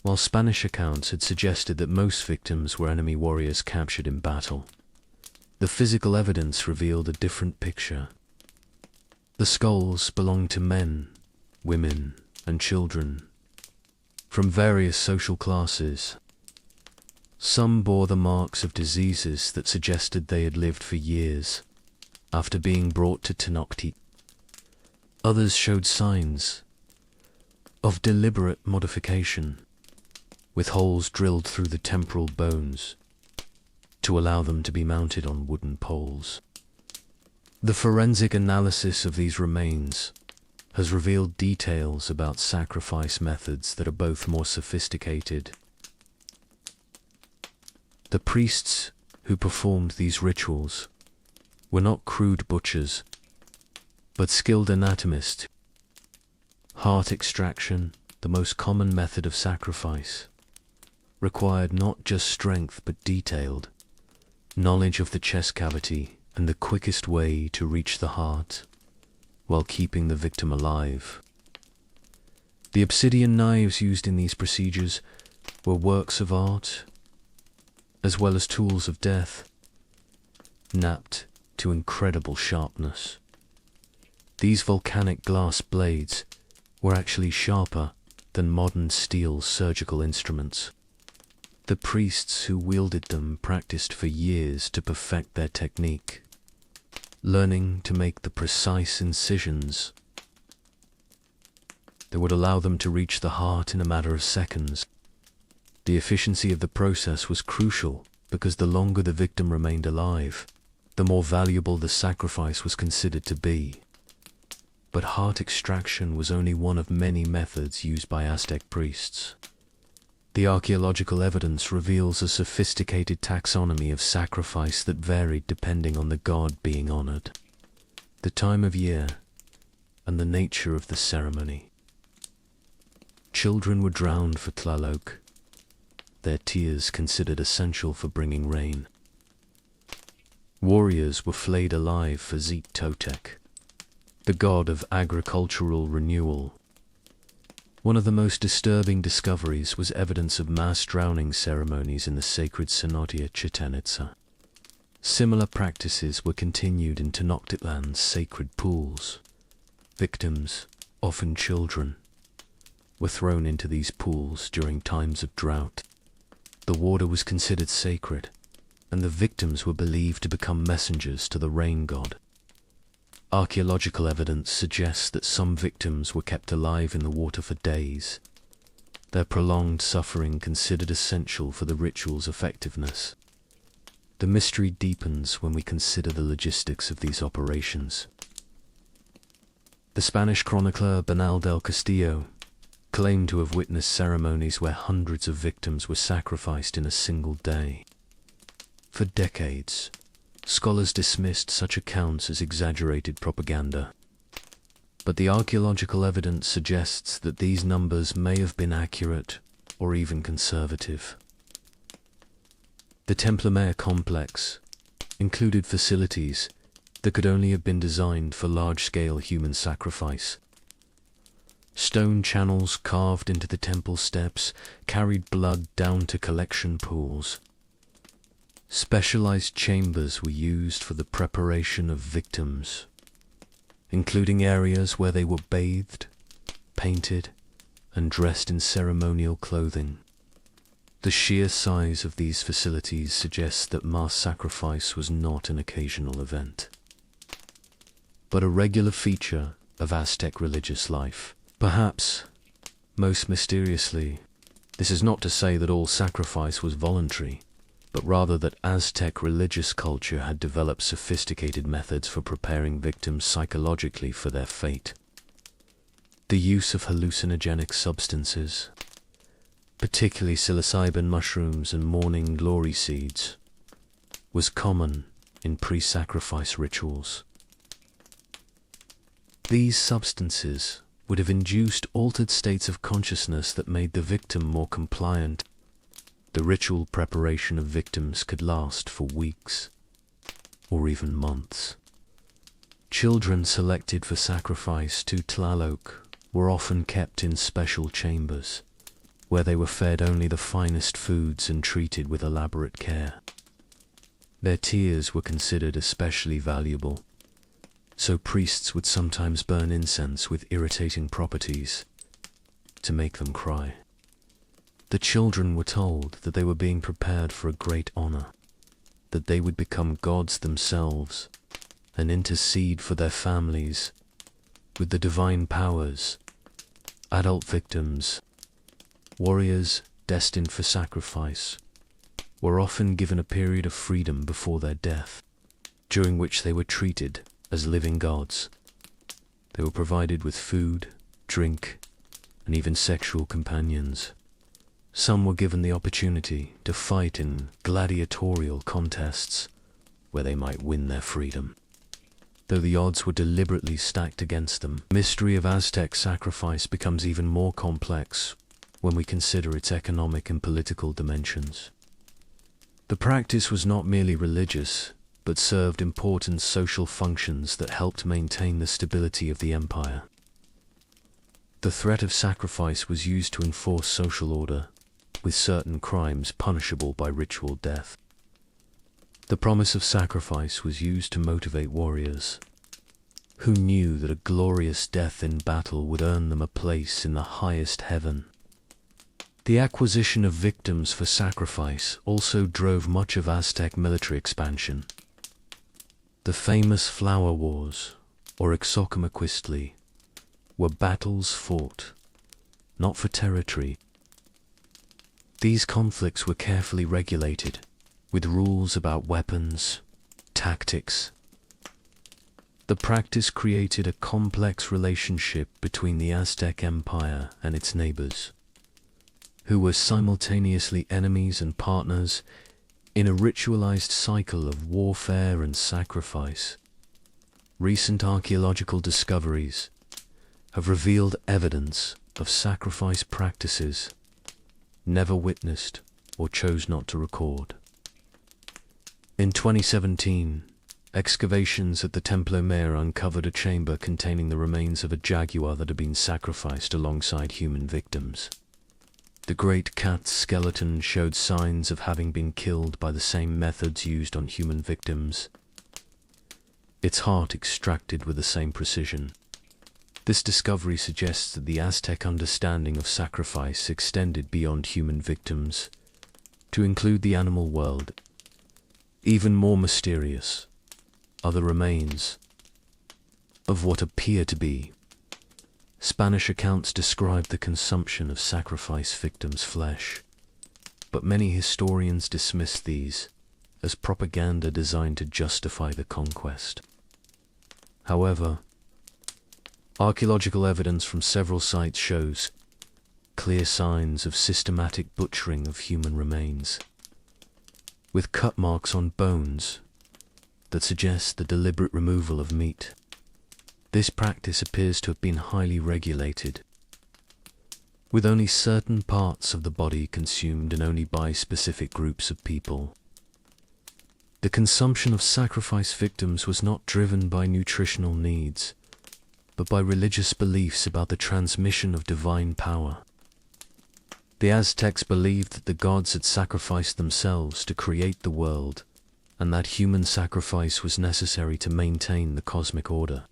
While Spanish accounts had suggested that most victims were enemy warriors captured in battle, the physical evidence revealed a different picture. The skulls belonged to men, women, and children from various social classes. Some bore the marks of diseases that suggested they had lived for years after being brought to Tenochtitlan. Others showed signs of deliberate modification, with holes drilled through the temporal bones to allow them to be mounted on wooden poles. The forensic analysis of these remains has revealed details about sacrifice methods that are both more sophisticated. The priests who performed these rituals were not crude butchers, but skilled anatomists. Heart extraction, the most common method of sacrifice, required not just strength but detailed knowledge of the chest cavity and the quickest way to reach the heart while keeping the victim alive. The obsidian knives used in these procedures were works of art as well as tools of death, knapped to incredible sharpness. These volcanic glass blades were actually sharper than modern steel surgical instruments. The priests who wielded them practiced for years to perfect their technique, learning to make the precise incisions that would allow them to reach the heart in a matter of seconds. The efficiency of the process was crucial because the longer the victim remained alive, the more valuable the sacrifice was considered to be. But heart extraction was only one of many methods used by Aztec priests. The archaeological evidence reveals a sophisticated taxonomy of sacrifice that varied depending on the god being honored, the time of year, and the nature of the ceremony. Children were drowned for Tlatelolco, their tears considered essential for bringing rain. Warriors were flayed alive for Tlatelolco, the god of agricultural renewal. One of the most disturbing discoveries was evidence of mass drowning ceremonies in the sacred cenote Chichen Itza. Similar practices were continued in Tenochtitlan's sacred pools. Victims, often children, were thrown into these pools during times of drought. The water was considered sacred, and the victims were believed to become messengers to the rain god. Archaeological evidence suggests that some victims were kept alive in the water for days, their prolonged suffering considered essential for the ritual's effectiveness. The mystery deepens when we consider the logistics of these operations. The Spanish chronicler Bernal del Castillo claimed to have witnessed ceremonies where hundreds of victims were sacrificed in a single day. For decades, scholars dismissed such accounts as exaggerated propaganda. But the archaeological evidence suggests that these numbers may have been accurate or even conservative. The Temple Mayor complex included facilities that could only have been designed for large-scale human sacrifice. Stone channels carved into the temple steps carried blood down to collection pools. Specialized chambers were used for the preparation of victims, including areas where they were bathed, painted, and dressed in ceremonial clothing. The sheer size of these facilities suggests that mass sacrifice was not an occasional event, but a regular feature of Aztec religious life. Perhaps, most mysteriously, this is not to say that all sacrifice was voluntary, but rather that Aztec religious culture had developed sophisticated methods for preparing victims psychologically for their fate. The use of hallucinogenic substances, particularly psilocybin mushrooms and morning glory seeds, was common in pre-sacrifice rituals. These substances would have induced altered states of consciousness that made the victim more compliant. The ritual preparation of victims could last for weeks or even months. Children selected for sacrifice to Tlatelolco were often kept in special chambers, where they were fed only the finest foods and treated with elaborate care. Their tears were considered especially valuable, so priests would sometimes burn incense with irritating properties to make them cry. The children were told that they were being prepared for a great honor, that they would become gods themselves and intercede for their families with the divine powers. Adult victims, warriors destined for sacrifice, were often given a period of freedom before their death, during which they were treated as living gods. They were provided with food, drink, and even sexual companions. Some were given the opportunity to fight in gladiatorial contests where they might win their freedom. Though the odds were deliberately stacked against them, the mystery of Aztec sacrifice becomes even more complex when we consider its economic and political dimensions. The practice was not merely religious, but served important social functions that helped maintain the stability of the empire. The threat of sacrifice was used to enforce social order, with certain crimes punishable by ritual death. The promise of sacrifice was used to motivate warriors, who knew that a glorious death in battle would earn them a place in the highest heaven. The acquisition of victims for sacrifice also drove much of Aztec military expansion. The famous Flower Wars, or Ixoquimquistli, were battles fought, not for territory. These conflicts were carefully regulated, with rules about weapons, tactics. The practice created a complex relationship between the Aztec Empire and its neighbors, who were simultaneously enemies and partners in a ritualized cycle of warfare and sacrifice. Recent archaeological discoveries have revealed evidence of sacrifice practices never witnessed or chose not to record. In 2017, excavations at the Templo Mayor uncovered a chamber containing the remains of a jaguar that had been sacrificed alongside human victims. The great cat's skeleton showed signs of having been killed by the same methods used on human victims, its heart extracted with the same precision. This discovery suggests that the Aztec understanding of sacrifice extended beyond human victims to include the animal world. Even more mysterious are the remains of what appear to be. Spanish accounts describe the consumption of sacrifice victims' flesh, but many historians dismiss these as propaganda designed to justify the conquest. However, archaeological evidence from several sites shows clear signs of systematic butchering of human remains, with cut marks on bones that suggest the deliberate removal of meat. This practice appears to have been highly regulated, with only certain parts of the body consumed and only by specific groups of people. The consumption of sacrifice victims was not driven by nutritional needs, but by religious beliefs about the transmission of divine power. The Aztecs believed that the gods had sacrificed themselves to create the world, and that human sacrifice was necessary to maintain the cosmic order.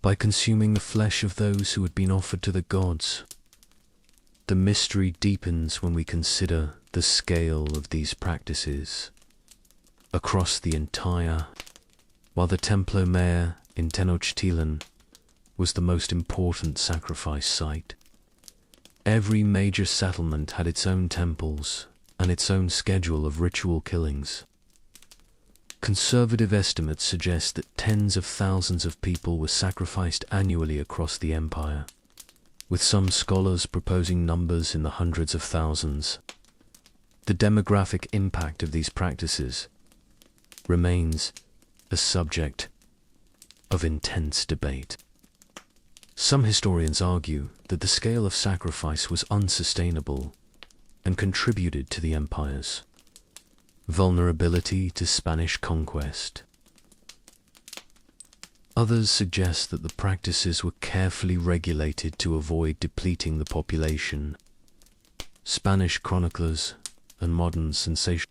By consuming the flesh of those who had been offered to the gods, the mystery deepens when we consider the scale of these practices across the entire. While the Templo Mayor in Tenochtitlan was the most important sacrifice site, every major settlement had its own temples and its own schedule of ritual killings. Conservative estimates suggest that tens of thousands of people were sacrificed annually across the empire, with some scholars proposing numbers in the hundreds of thousands. The demographic impact of these practices remains a subject of intense debate. Some historians argue that the scale of sacrifice was unsustainable and contributed to the empire's vulnerability to Spanish conquest. Others suggest that the practices were carefully regulated to avoid depleting the population. Spanish chroniclers and modern sensation.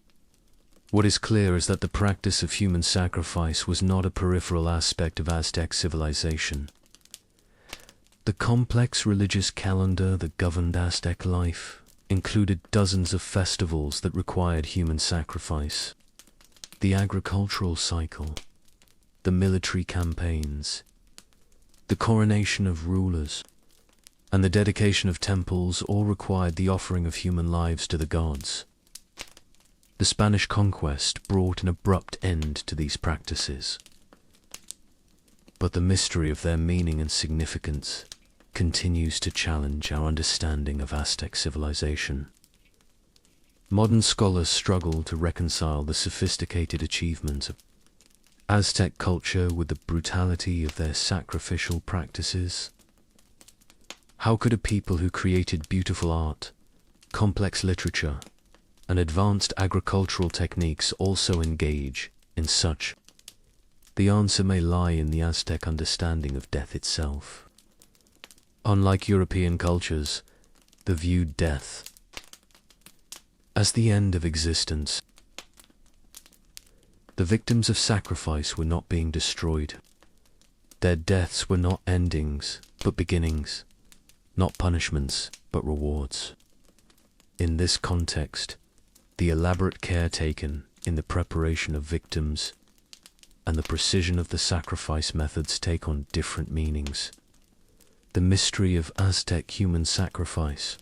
What is clear is that the practice of human sacrifice was not a peripheral aspect of Aztec civilization. The complex religious calendar that governed Aztec life included dozens of festivals that required human sacrifice. The agricultural cycle, the military campaigns, the coronation of rulers, and the dedication of temples all required the offering of human lives to the gods. The Spanish conquest brought an abrupt end to these practices, but the mystery of their meaning and significance continues to challenge our understanding of Aztec civilization. Modern scholars struggle to reconcile the sophisticated achievements of Aztec culture with the brutality of their sacrificial practices. How could a people who created beautiful art, complex literature, and advanced agricultural techniques also engage in such? The answer may lie in the Aztec understanding of death itself. Unlike European cultures, they viewed death as the end of existence. The victims of sacrifice were not being destroyed. Their deaths were not endings, but beginnings, not punishments, but rewards. In this context, the elaborate care taken in the preparation of victims and the precision of the sacrifice methods take on different meanings. The mystery of Aztec human sacrifice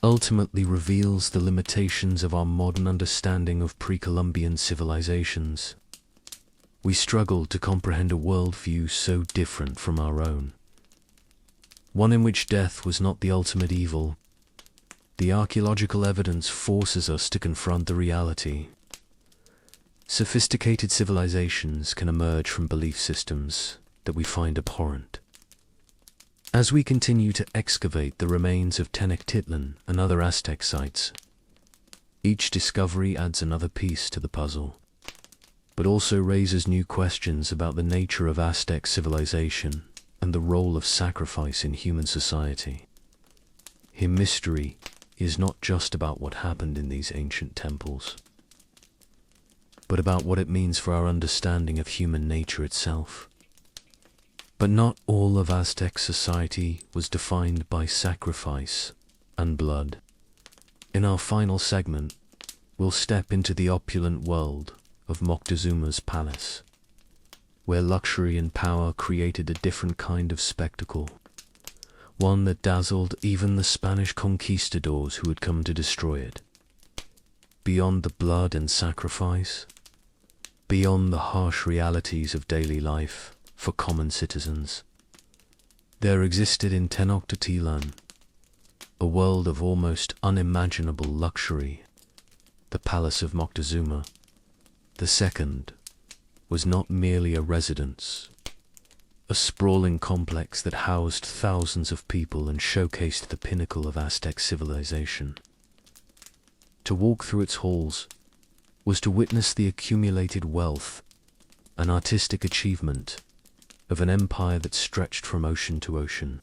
ultimately reveals the limitations of our modern understanding of pre-Columbian civilizations. We struggle to comprehend a worldview so different from our own, one in which death was not the ultimate evil. The archaeological evidence forces us to confront the reality. Sophisticated civilizations can emerge from belief systems that we find abhorrent. As we continue to excavate the remains of Tenochtitlan and other Aztec sites, each discovery adds another piece to the puzzle, but also raises new questions about the nature of Aztec civilization and the role of sacrifice in human society. Here, mystery is not just about what happened in these ancient temples, but about what it means for our understanding of human nature itself. But not all of Aztec society was defined by sacrifice and blood. In our final segment, we'll step into the opulent world of Moctezuma's palace, where luxury and power created a different kind of spectacle, one that dazzled even the Spanish conquistadors who had come to destroy it. Beyond the blood and sacrifice, beyond the harsh realities of daily life for common citizens, there existed in Tenochtitlan a world of almost unimaginable luxury. The palace of Moctezuma II was not merely a residence, a sprawling complex that housed thousands of people and showcased the pinnacle of Aztec civilization. To walk through its halls was to witness the accumulated wealth and artistic achievement of an empire that stretched from ocean to ocean.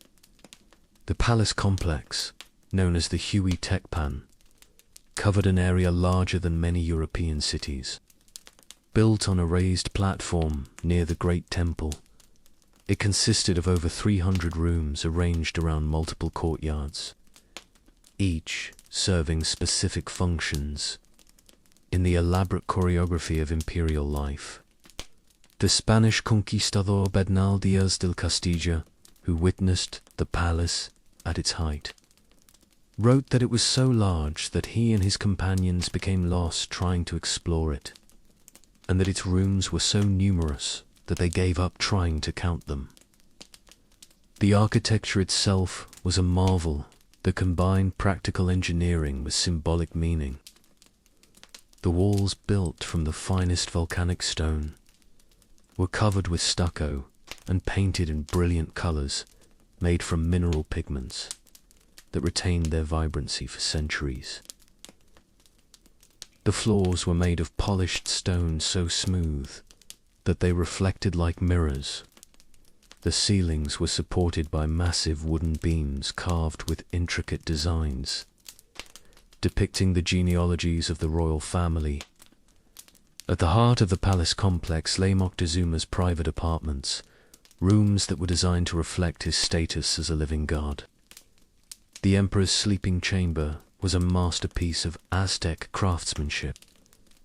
The palace complex, known as the Huey Tecpan, covered an area larger than many European cities. Built on a raised platform near the Great Temple, it consisted of over 300 rooms arranged around multiple courtyards, each serving specific functions in the elaborate choreography of imperial life. The Spanish conquistador Bernal Díaz del Castillo, who witnessed the palace at its height, wrote that it was so large that he and his companions became lost trying to explore it, and that its rooms were so numerous that they gave up trying to count them. The architecture itself was a marvel that combined practical engineering with symbolic meaning. The walls, built from the finest volcanic stone, were covered with stucco and painted in brilliant colors made from mineral pigments that retained their vibrancy for centuries. The floors were made of polished stone so smooth that they reflected like mirrors, The ceilings were supported by massive wooden beams carved with intricate designs, depicting the genealogies of the royal family. At the heart of the palace complex lay Moctezuma's private apartments, rooms that were designed to reflect his status as a living god. The emperor's sleeping chamber was a masterpiece of Aztec craftsmanship,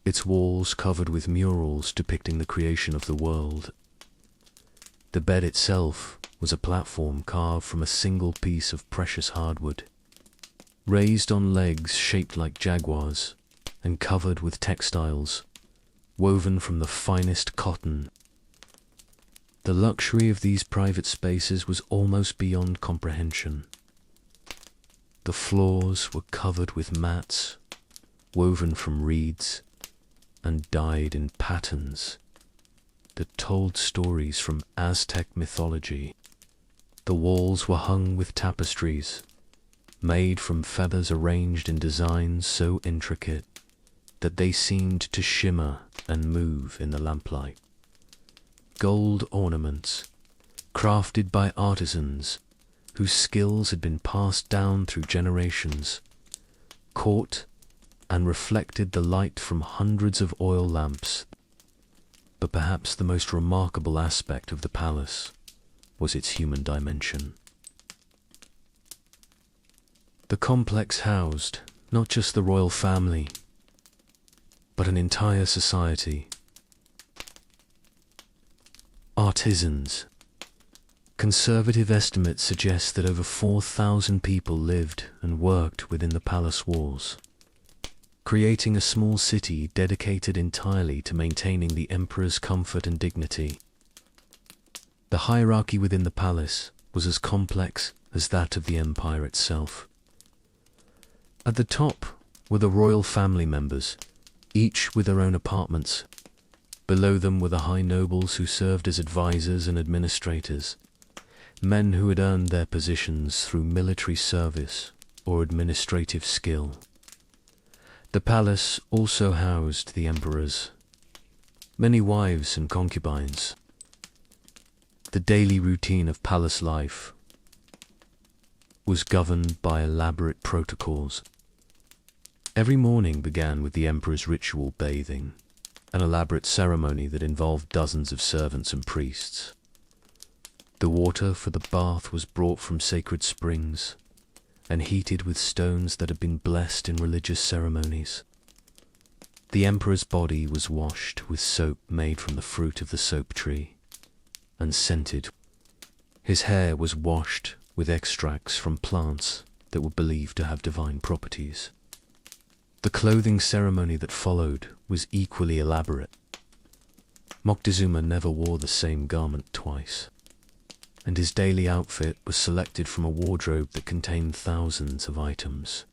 its walls covered with murals depicting the creation of the world. The bed itself was a platform carved from a single piece of precious hardwood, raised on legs shaped like jaguars and covered with textiles woven from the finest cotton. The luxury of these private spaces was almost beyond comprehension. The floors were covered with mats woven from reeds and dyed in patterns that told stories from Aztec mythology. The walls were hung with tapestries made from feathers arranged in designs so intricate that they seemed to shimmer and move in the lamplight. Gold ornaments, crafted by artisans whose skills had been passed down through generations, caught and reflected the light from hundreds of oil lamps. But perhaps the most remarkable aspect of the palace was its human dimension. The complex housed not just the royal family, but an entire society. Artisans. Conservative estimates suggest that over 4,000 people lived and worked within the palace walls, creating a small city dedicated entirely to maintaining the emperor's comfort and dignity. The hierarchy within the palace was as complex as that of the empire itself. At the top were the royal family members, each with their own apartments. Below them were the high nobles who served as advisors and administrators, men who had earned their positions through military service or administrative skill. The palace also housed the emperors, many wives and concubines. The daily routine of palace life was governed by elaborate protocols. Every morning began with the emperor's ritual bathing, an elaborate ceremony that involved dozens of servants and priests. The water for the bath was brought from sacred springs and heated with stones that had been blessed in religious ceremonies. The emperor's body was washed with soap made from the fruit of the soap tree and scented. His hair was washed with extracts from plants that were believed to have divine properties. The clothing ceremony that followed was equally elaborate. Moctezuma never wore the same garment twice, and his daily outfit was selected from a wardrobe that contained thousands of items.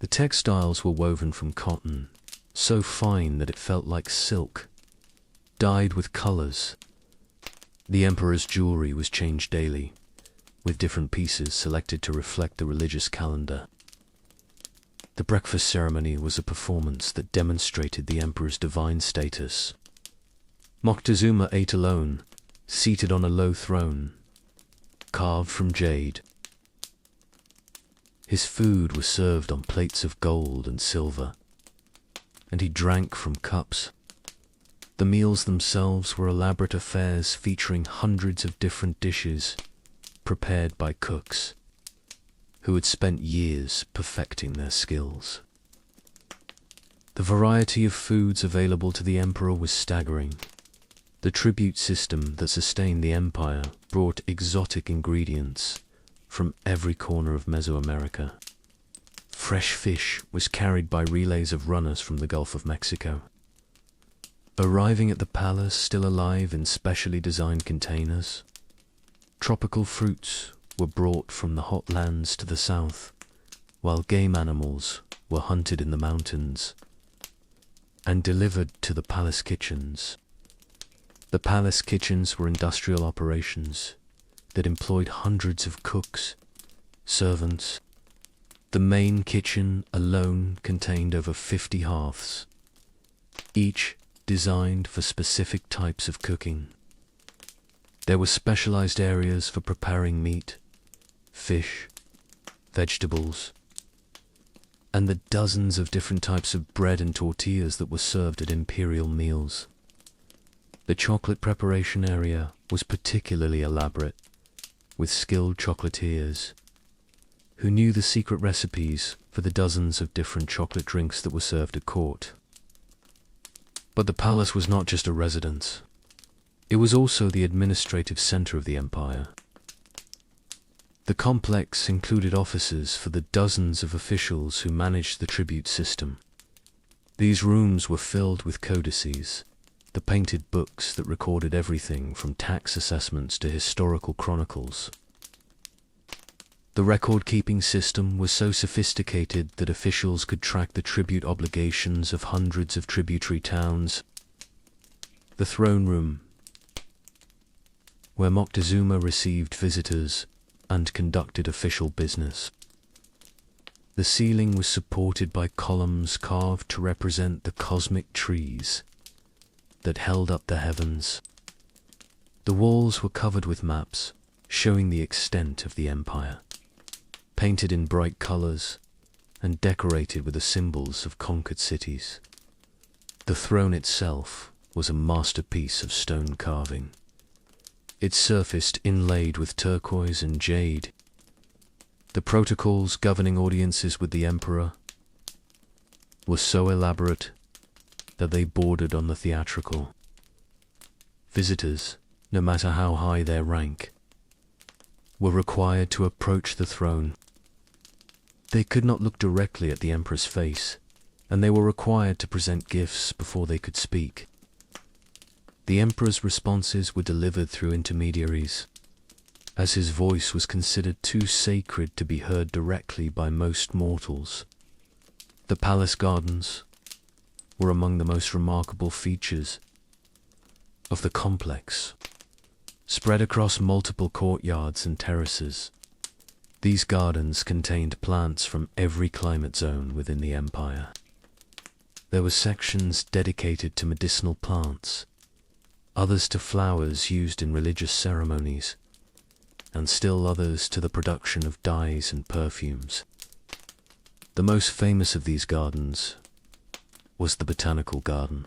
The textiles were woven from cotton, so fine that it felt like silk, dyed with colors. The emperor's jewelry was changed daily, with different pieces selected to reflect the religious calendar. The breakfast ceremony was a performance that demonstrated the emperor's divine status. Moctezuma ate alone, seated on a low throne, carved from jade. His food was served on plates of gold and silver, and he drank from cups. The meals themselves were elaborate affairs featuring hundreds of different dishes prepared by cooks who had spent years perfecting their skills. The variety of foods available to the emperor was staggering. The tribute system that sustained the empire brought exotic ingredients from every corner of Mesoamerica. Fresh fish was carried by relays of runners from the Gulf of Mexico, arriving at the palace still alive in specially designed containers. Tropical fruits were brought from the hot lands to the south, while game animals were hunted in the mountains and delivered to the palace kitchens. The palace kitchens were industrial operations that employed hundreds of cooks, servants. The main kitchen alone contained over 50 hearths, each designed for specific types of cooking. There were specialized areas for preparing meat, fish, vegetables, and the dozens of different types of bread and tortillas that were served at imperial meals. The chocolate preparation area was particularly elaborate, with skilled chocolatiers who knew the secret recipes for the dozens of different chocolate drinks that were served at court. But the palace was not just a residence. It was also the administrative center of the empire. The complex included offices for the dozens of officials who managed the tribute system. These rooms were filled with codices, the painted books that recorded everything from tax assessments to historical chronicles. The record-keeping system was so sophisticated that officials could track the tribute obligations of hundreds of tributary towns. The throne room, where Moctezuma received visitors and conducted official business. The ceiling was supported by columns carved to represent the cosmic trees that held up the heavens. The walls were covered with maps showing the extent of the empire, painted in bright colors and decorated with the symbols of conquered cities. The throne itself was a masterpiece of stone carving, its surface inlaid with turquoise and jade. The protocols governing audiences with the emperor were so elaborate that they bordered on the theatrical. Visitors, no matter how high their rank, were required to approach the throne. They could not look directly at the emperor's face, and they were required to present gifts before they could speak. The emperor's responses were delivered through intermediaries, as his voice was considered too sacred to be heard directly by most mortals. The palace gardens were among the most remarkable features of the complex, spread across multiple courtyards and terraces. These gardens contained plants from every climate zone within the empire. There were sections dedicated to medicinal plants, others to flowers used in religious ceremonies, and still others to the production of dyes and perfumes. The most famous of these gardens was the botanical garden,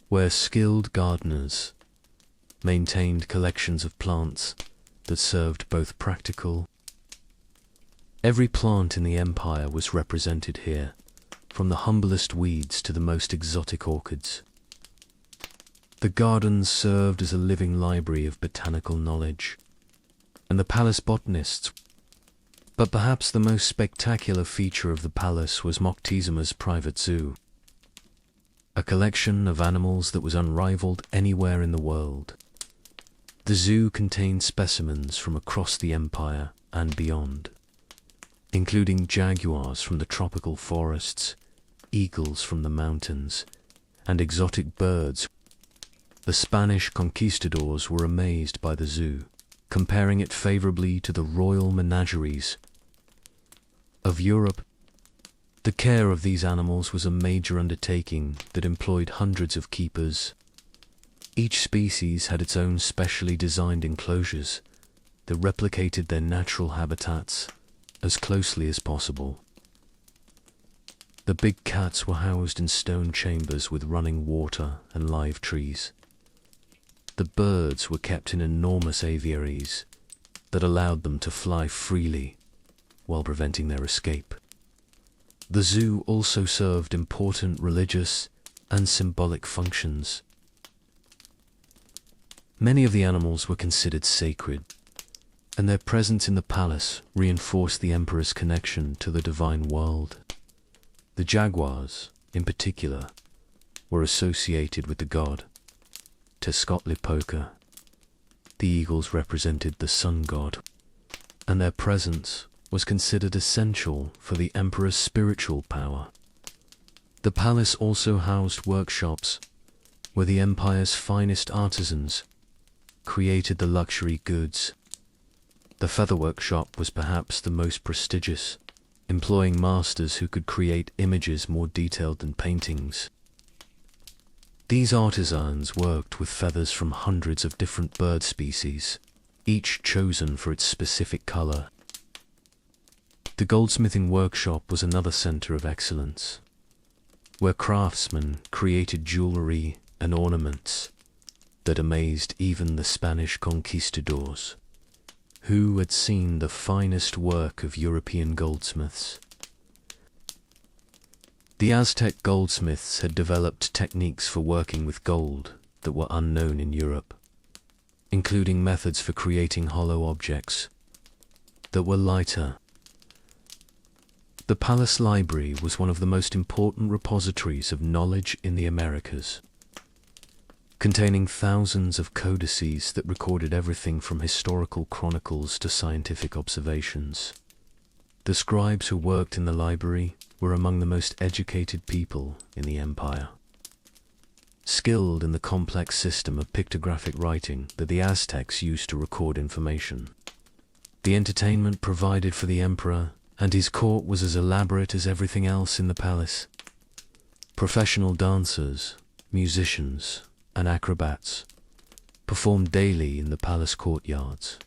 where skilled gardeners maintained collections of plants that served both practical. Every plant in the empire was represented here, from the humblest weeds to the most exotic orchids. The gardens served as a living library of botanical knowledge, and the palace botanists. But perhaps the most spectacular feature of the palace was Moctezuma's private zoo, a collection of animals that was unrivaled anywhere in the world. The zoo contained specimens from across the empire and beyond, including jaguars from the tropical forests, eagles from the mountains, and exotic birds. The Spanish conquistadors were amazed by the zoo, comparing it favorably to the royal menageries of Europe. The care of these animals was a major undertaking that employed hundreds of keepers. Each species had its own specially designed enclosures that replicated their natural habitats as closely as possible. The big cats were housed in stone chambers with running water and live trees. The birds were kept in enormous aviaries that allowed them to fly freely while preventing their escape. The zoo also served important religious and symbolic functions. Many of the animals were considered sacred, and their presence in the palace reinforced the emperor's connection to the divine world. The jaguars, in particular, were associated with the god Tlatelolco. The eagles represented the sun god, and their presence was considered essential for the emperor's spiritual power. The palace also housed workshops where the empire's finest artisans created the luxury goods. The feather workshop was perhaps the most prestigious, employing masters who could create images more detailed than paintings. These artisans worked with feathers from hundreds of different bird species, each chosen for its specific color. The goldsmithing workshop was another center of excellence, where craftsmen created jewelry and ornaments that amazed even the Spanish conquistadors, who had seen the finest work of European goldsmiths. The Aztec goldsmiths had developed techniques for working with gold that were unknown in Europe, including methods for creating hollow objects that were lighter. The palace library was one of the most important repositories of knowledge in the Americas, containing thousands of codices that recorded everything from historical chronicles to scientific observations. The scribes who worked in the library were among the most educated people in the empire, skilled in the complex system of pictographic writing that the Aztecs used to record information. The entertainment provided for the emperor and his court was as elaborate as everything else in the palace. Professional dancers, musicians, and acrobats performed daily in the palace courtyards.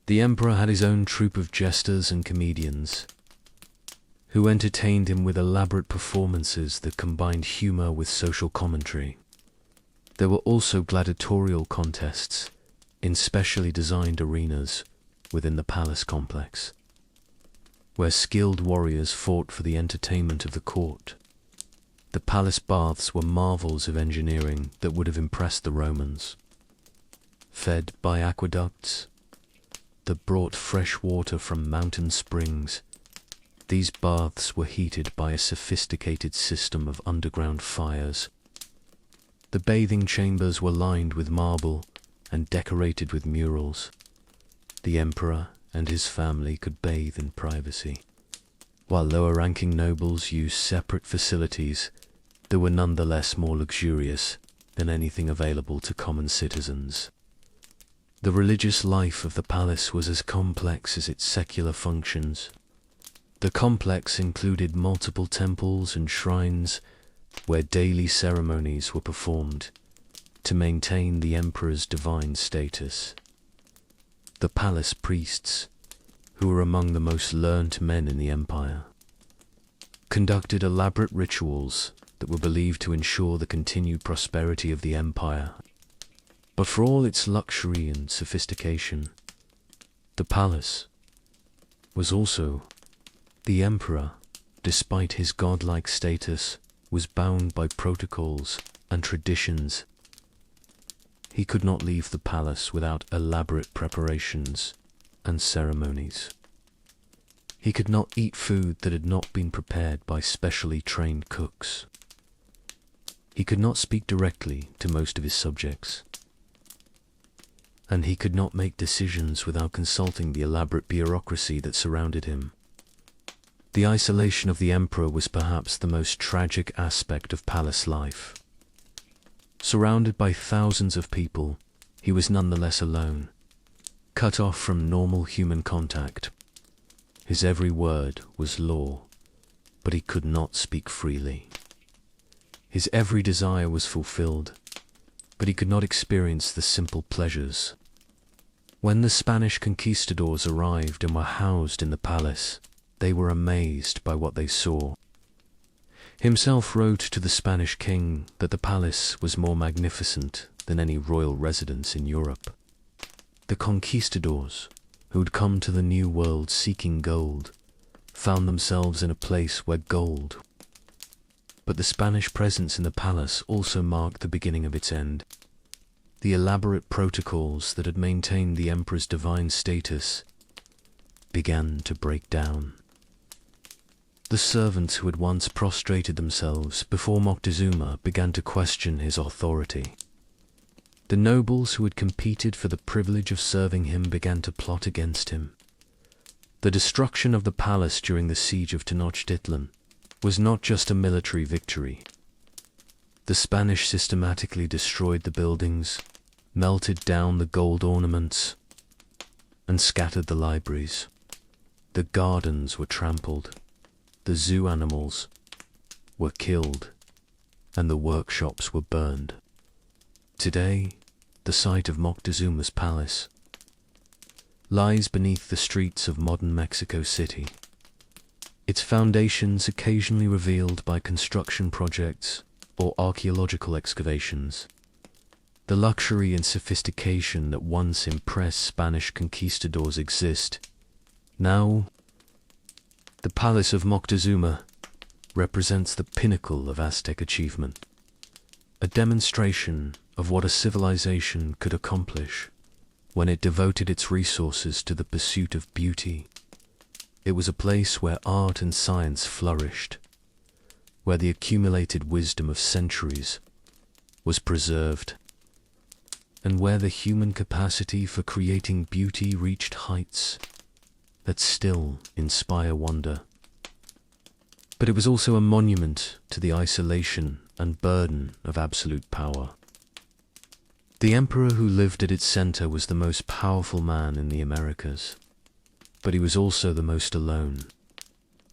The emperor had his own troupe of jesters and comedians, who entertained him with elaborate performances that combined humor with social commentary. There were also gladiatorial contests in specially designed arenas within the palace complex, where skilled warriors fought for the entertainment of the court. The palace baths were marvels of engineering that would have impressed the Romans. Fed by aqueducts that brought fresh water from mountain springs, these baths were heated by a sophisticated system of underground fires. The bathing chambers were lined with marble and decorated with murals. The emperor and his family could bathe in privacy, while lower-ranking nobles used separate facilities that were nonetheless more luxurious than anything available to common citizens. The religious life of the palace was as complex as its secular functions. The complex included multiple temples and shrines where daily ceremonies were performed to maintain the emperor's divine status. The palace priests, who were among the most learned men in the empire, conducted elaborate rituals that were believed to ensure the continued prosperity of the empire. But for all its luxury and sophistication, the palace was also the emperor, despite his godlike status, was bound by protocols and traditions. He could not leave the palace without elaborate preparations and ceremonies. He could not eat food that had not been prepared by specially trained cooks. He could not speak directly to most of his subjects, and he could not make decisions without consulting the elaborate bureaucracy that surrounded him. The isolation of the emperor was perhaps the most tragic aspect of palace life. Surrounded by thousands of people, he was nonetheless alone, cut off from normal human contact. His every word was law, but he could not speak freely. His every desire was fulfilled, but he could not experience the simple pleasures. When the Spanish conquistadors arrived and were housed in the palace, they were amazed by what they saw. Himself wrote to the Spanish king that the palace was more magnificent than any royal residence in Europe. The conquistadors, who had come to the New World seeking gold, found themselves in a place where gold. But the Spanish presence in the palace also marked the beginning of its end. The elaborate protocols that had maintained the emperor's divine status began to break down. The servants who had once prostrated themselves before Moctezuma began to question his authority. The nobles who had competed for the privilege of serving him began to plot against him. The destruction of the palace during the siege of Tenochtitlan was not just a military victory. The Spanish systematically destroyed the buildings, melted down the gold ornaments, and scattered the libraries. The gardens were trampled. The zoo animals were killed, and the workshops were burned. Today, the site of Moctezuma's palace lies beneath the streets of modern Mexico City, its foundations occasionally revealed by construction projects or archaeological excavations. The luxury and sophistication that once impressed Spanish conquistadors exist now. The Palace of Moctezuma represents the pinnacle of Aztec achievement, a demonstration of what a civilization could accomplish when it devoted its resources to the pursuit of beauty. It was a place where art and science flourished, where the accumulated wisdom of centuries was preserved, and where the human capacity for creating beauty reached heights that still inspire wonder. But it was also a monument to the isolation and burden of absolute power. The emperor who lived at its center was the most powerful man in the Americas, but he was also the most alone,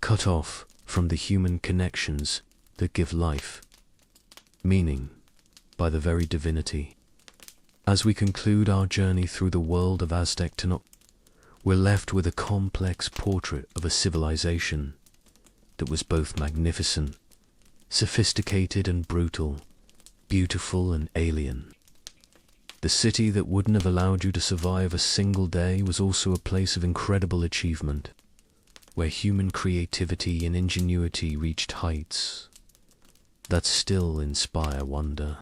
cut off from the human connections that give life meaning by the very divinity. As we conclude our journey through the world of Aztec Tenochtitlan, we're left with a complex portrait of a civilization that was both magnificent, sophisticated and brutal, beautiful and alien. The city that wouldn't have allowed you to survive a single day was also a place of incredible achievement, where human creativity and ingenuity reached heights that still inspire wonder.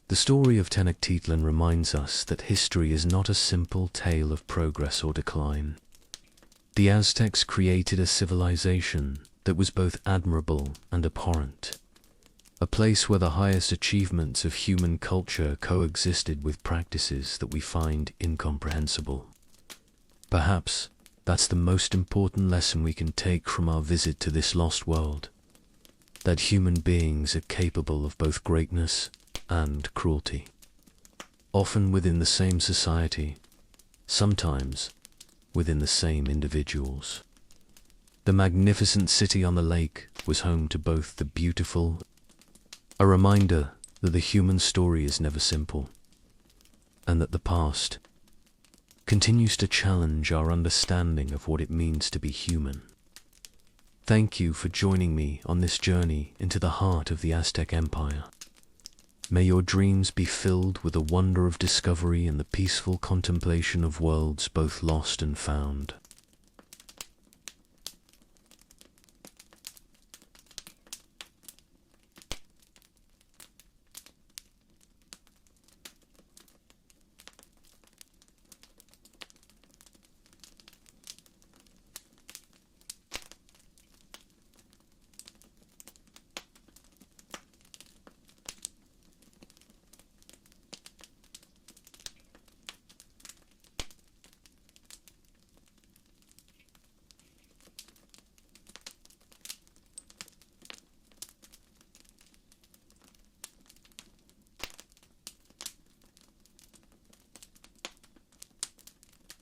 The story of Tenochtitlan reminds us that history is not a simple tale of progress or decline. The Aztecs created a civilization that was both admirable and abhorrent, a place where the highest achievements of human culture coexisted with practices that we find incomprehensible. Perhaps that's the most important lesson we can take from our visit to this lost world, that human beings are capable of both greatness and cruelty, often within the same society, sometimes within the same individuals. The magnificent city on the lake was home to both the beautiful, a reminder that the human story is never simple, and that the past continues to challenge our understanding of what it means to be human. Thank you for joining me on this journey into the heart of the Aztec Empire. May your dreams be filled with the wonder of discovery and the peaceful contemplation of worlds both lost and found.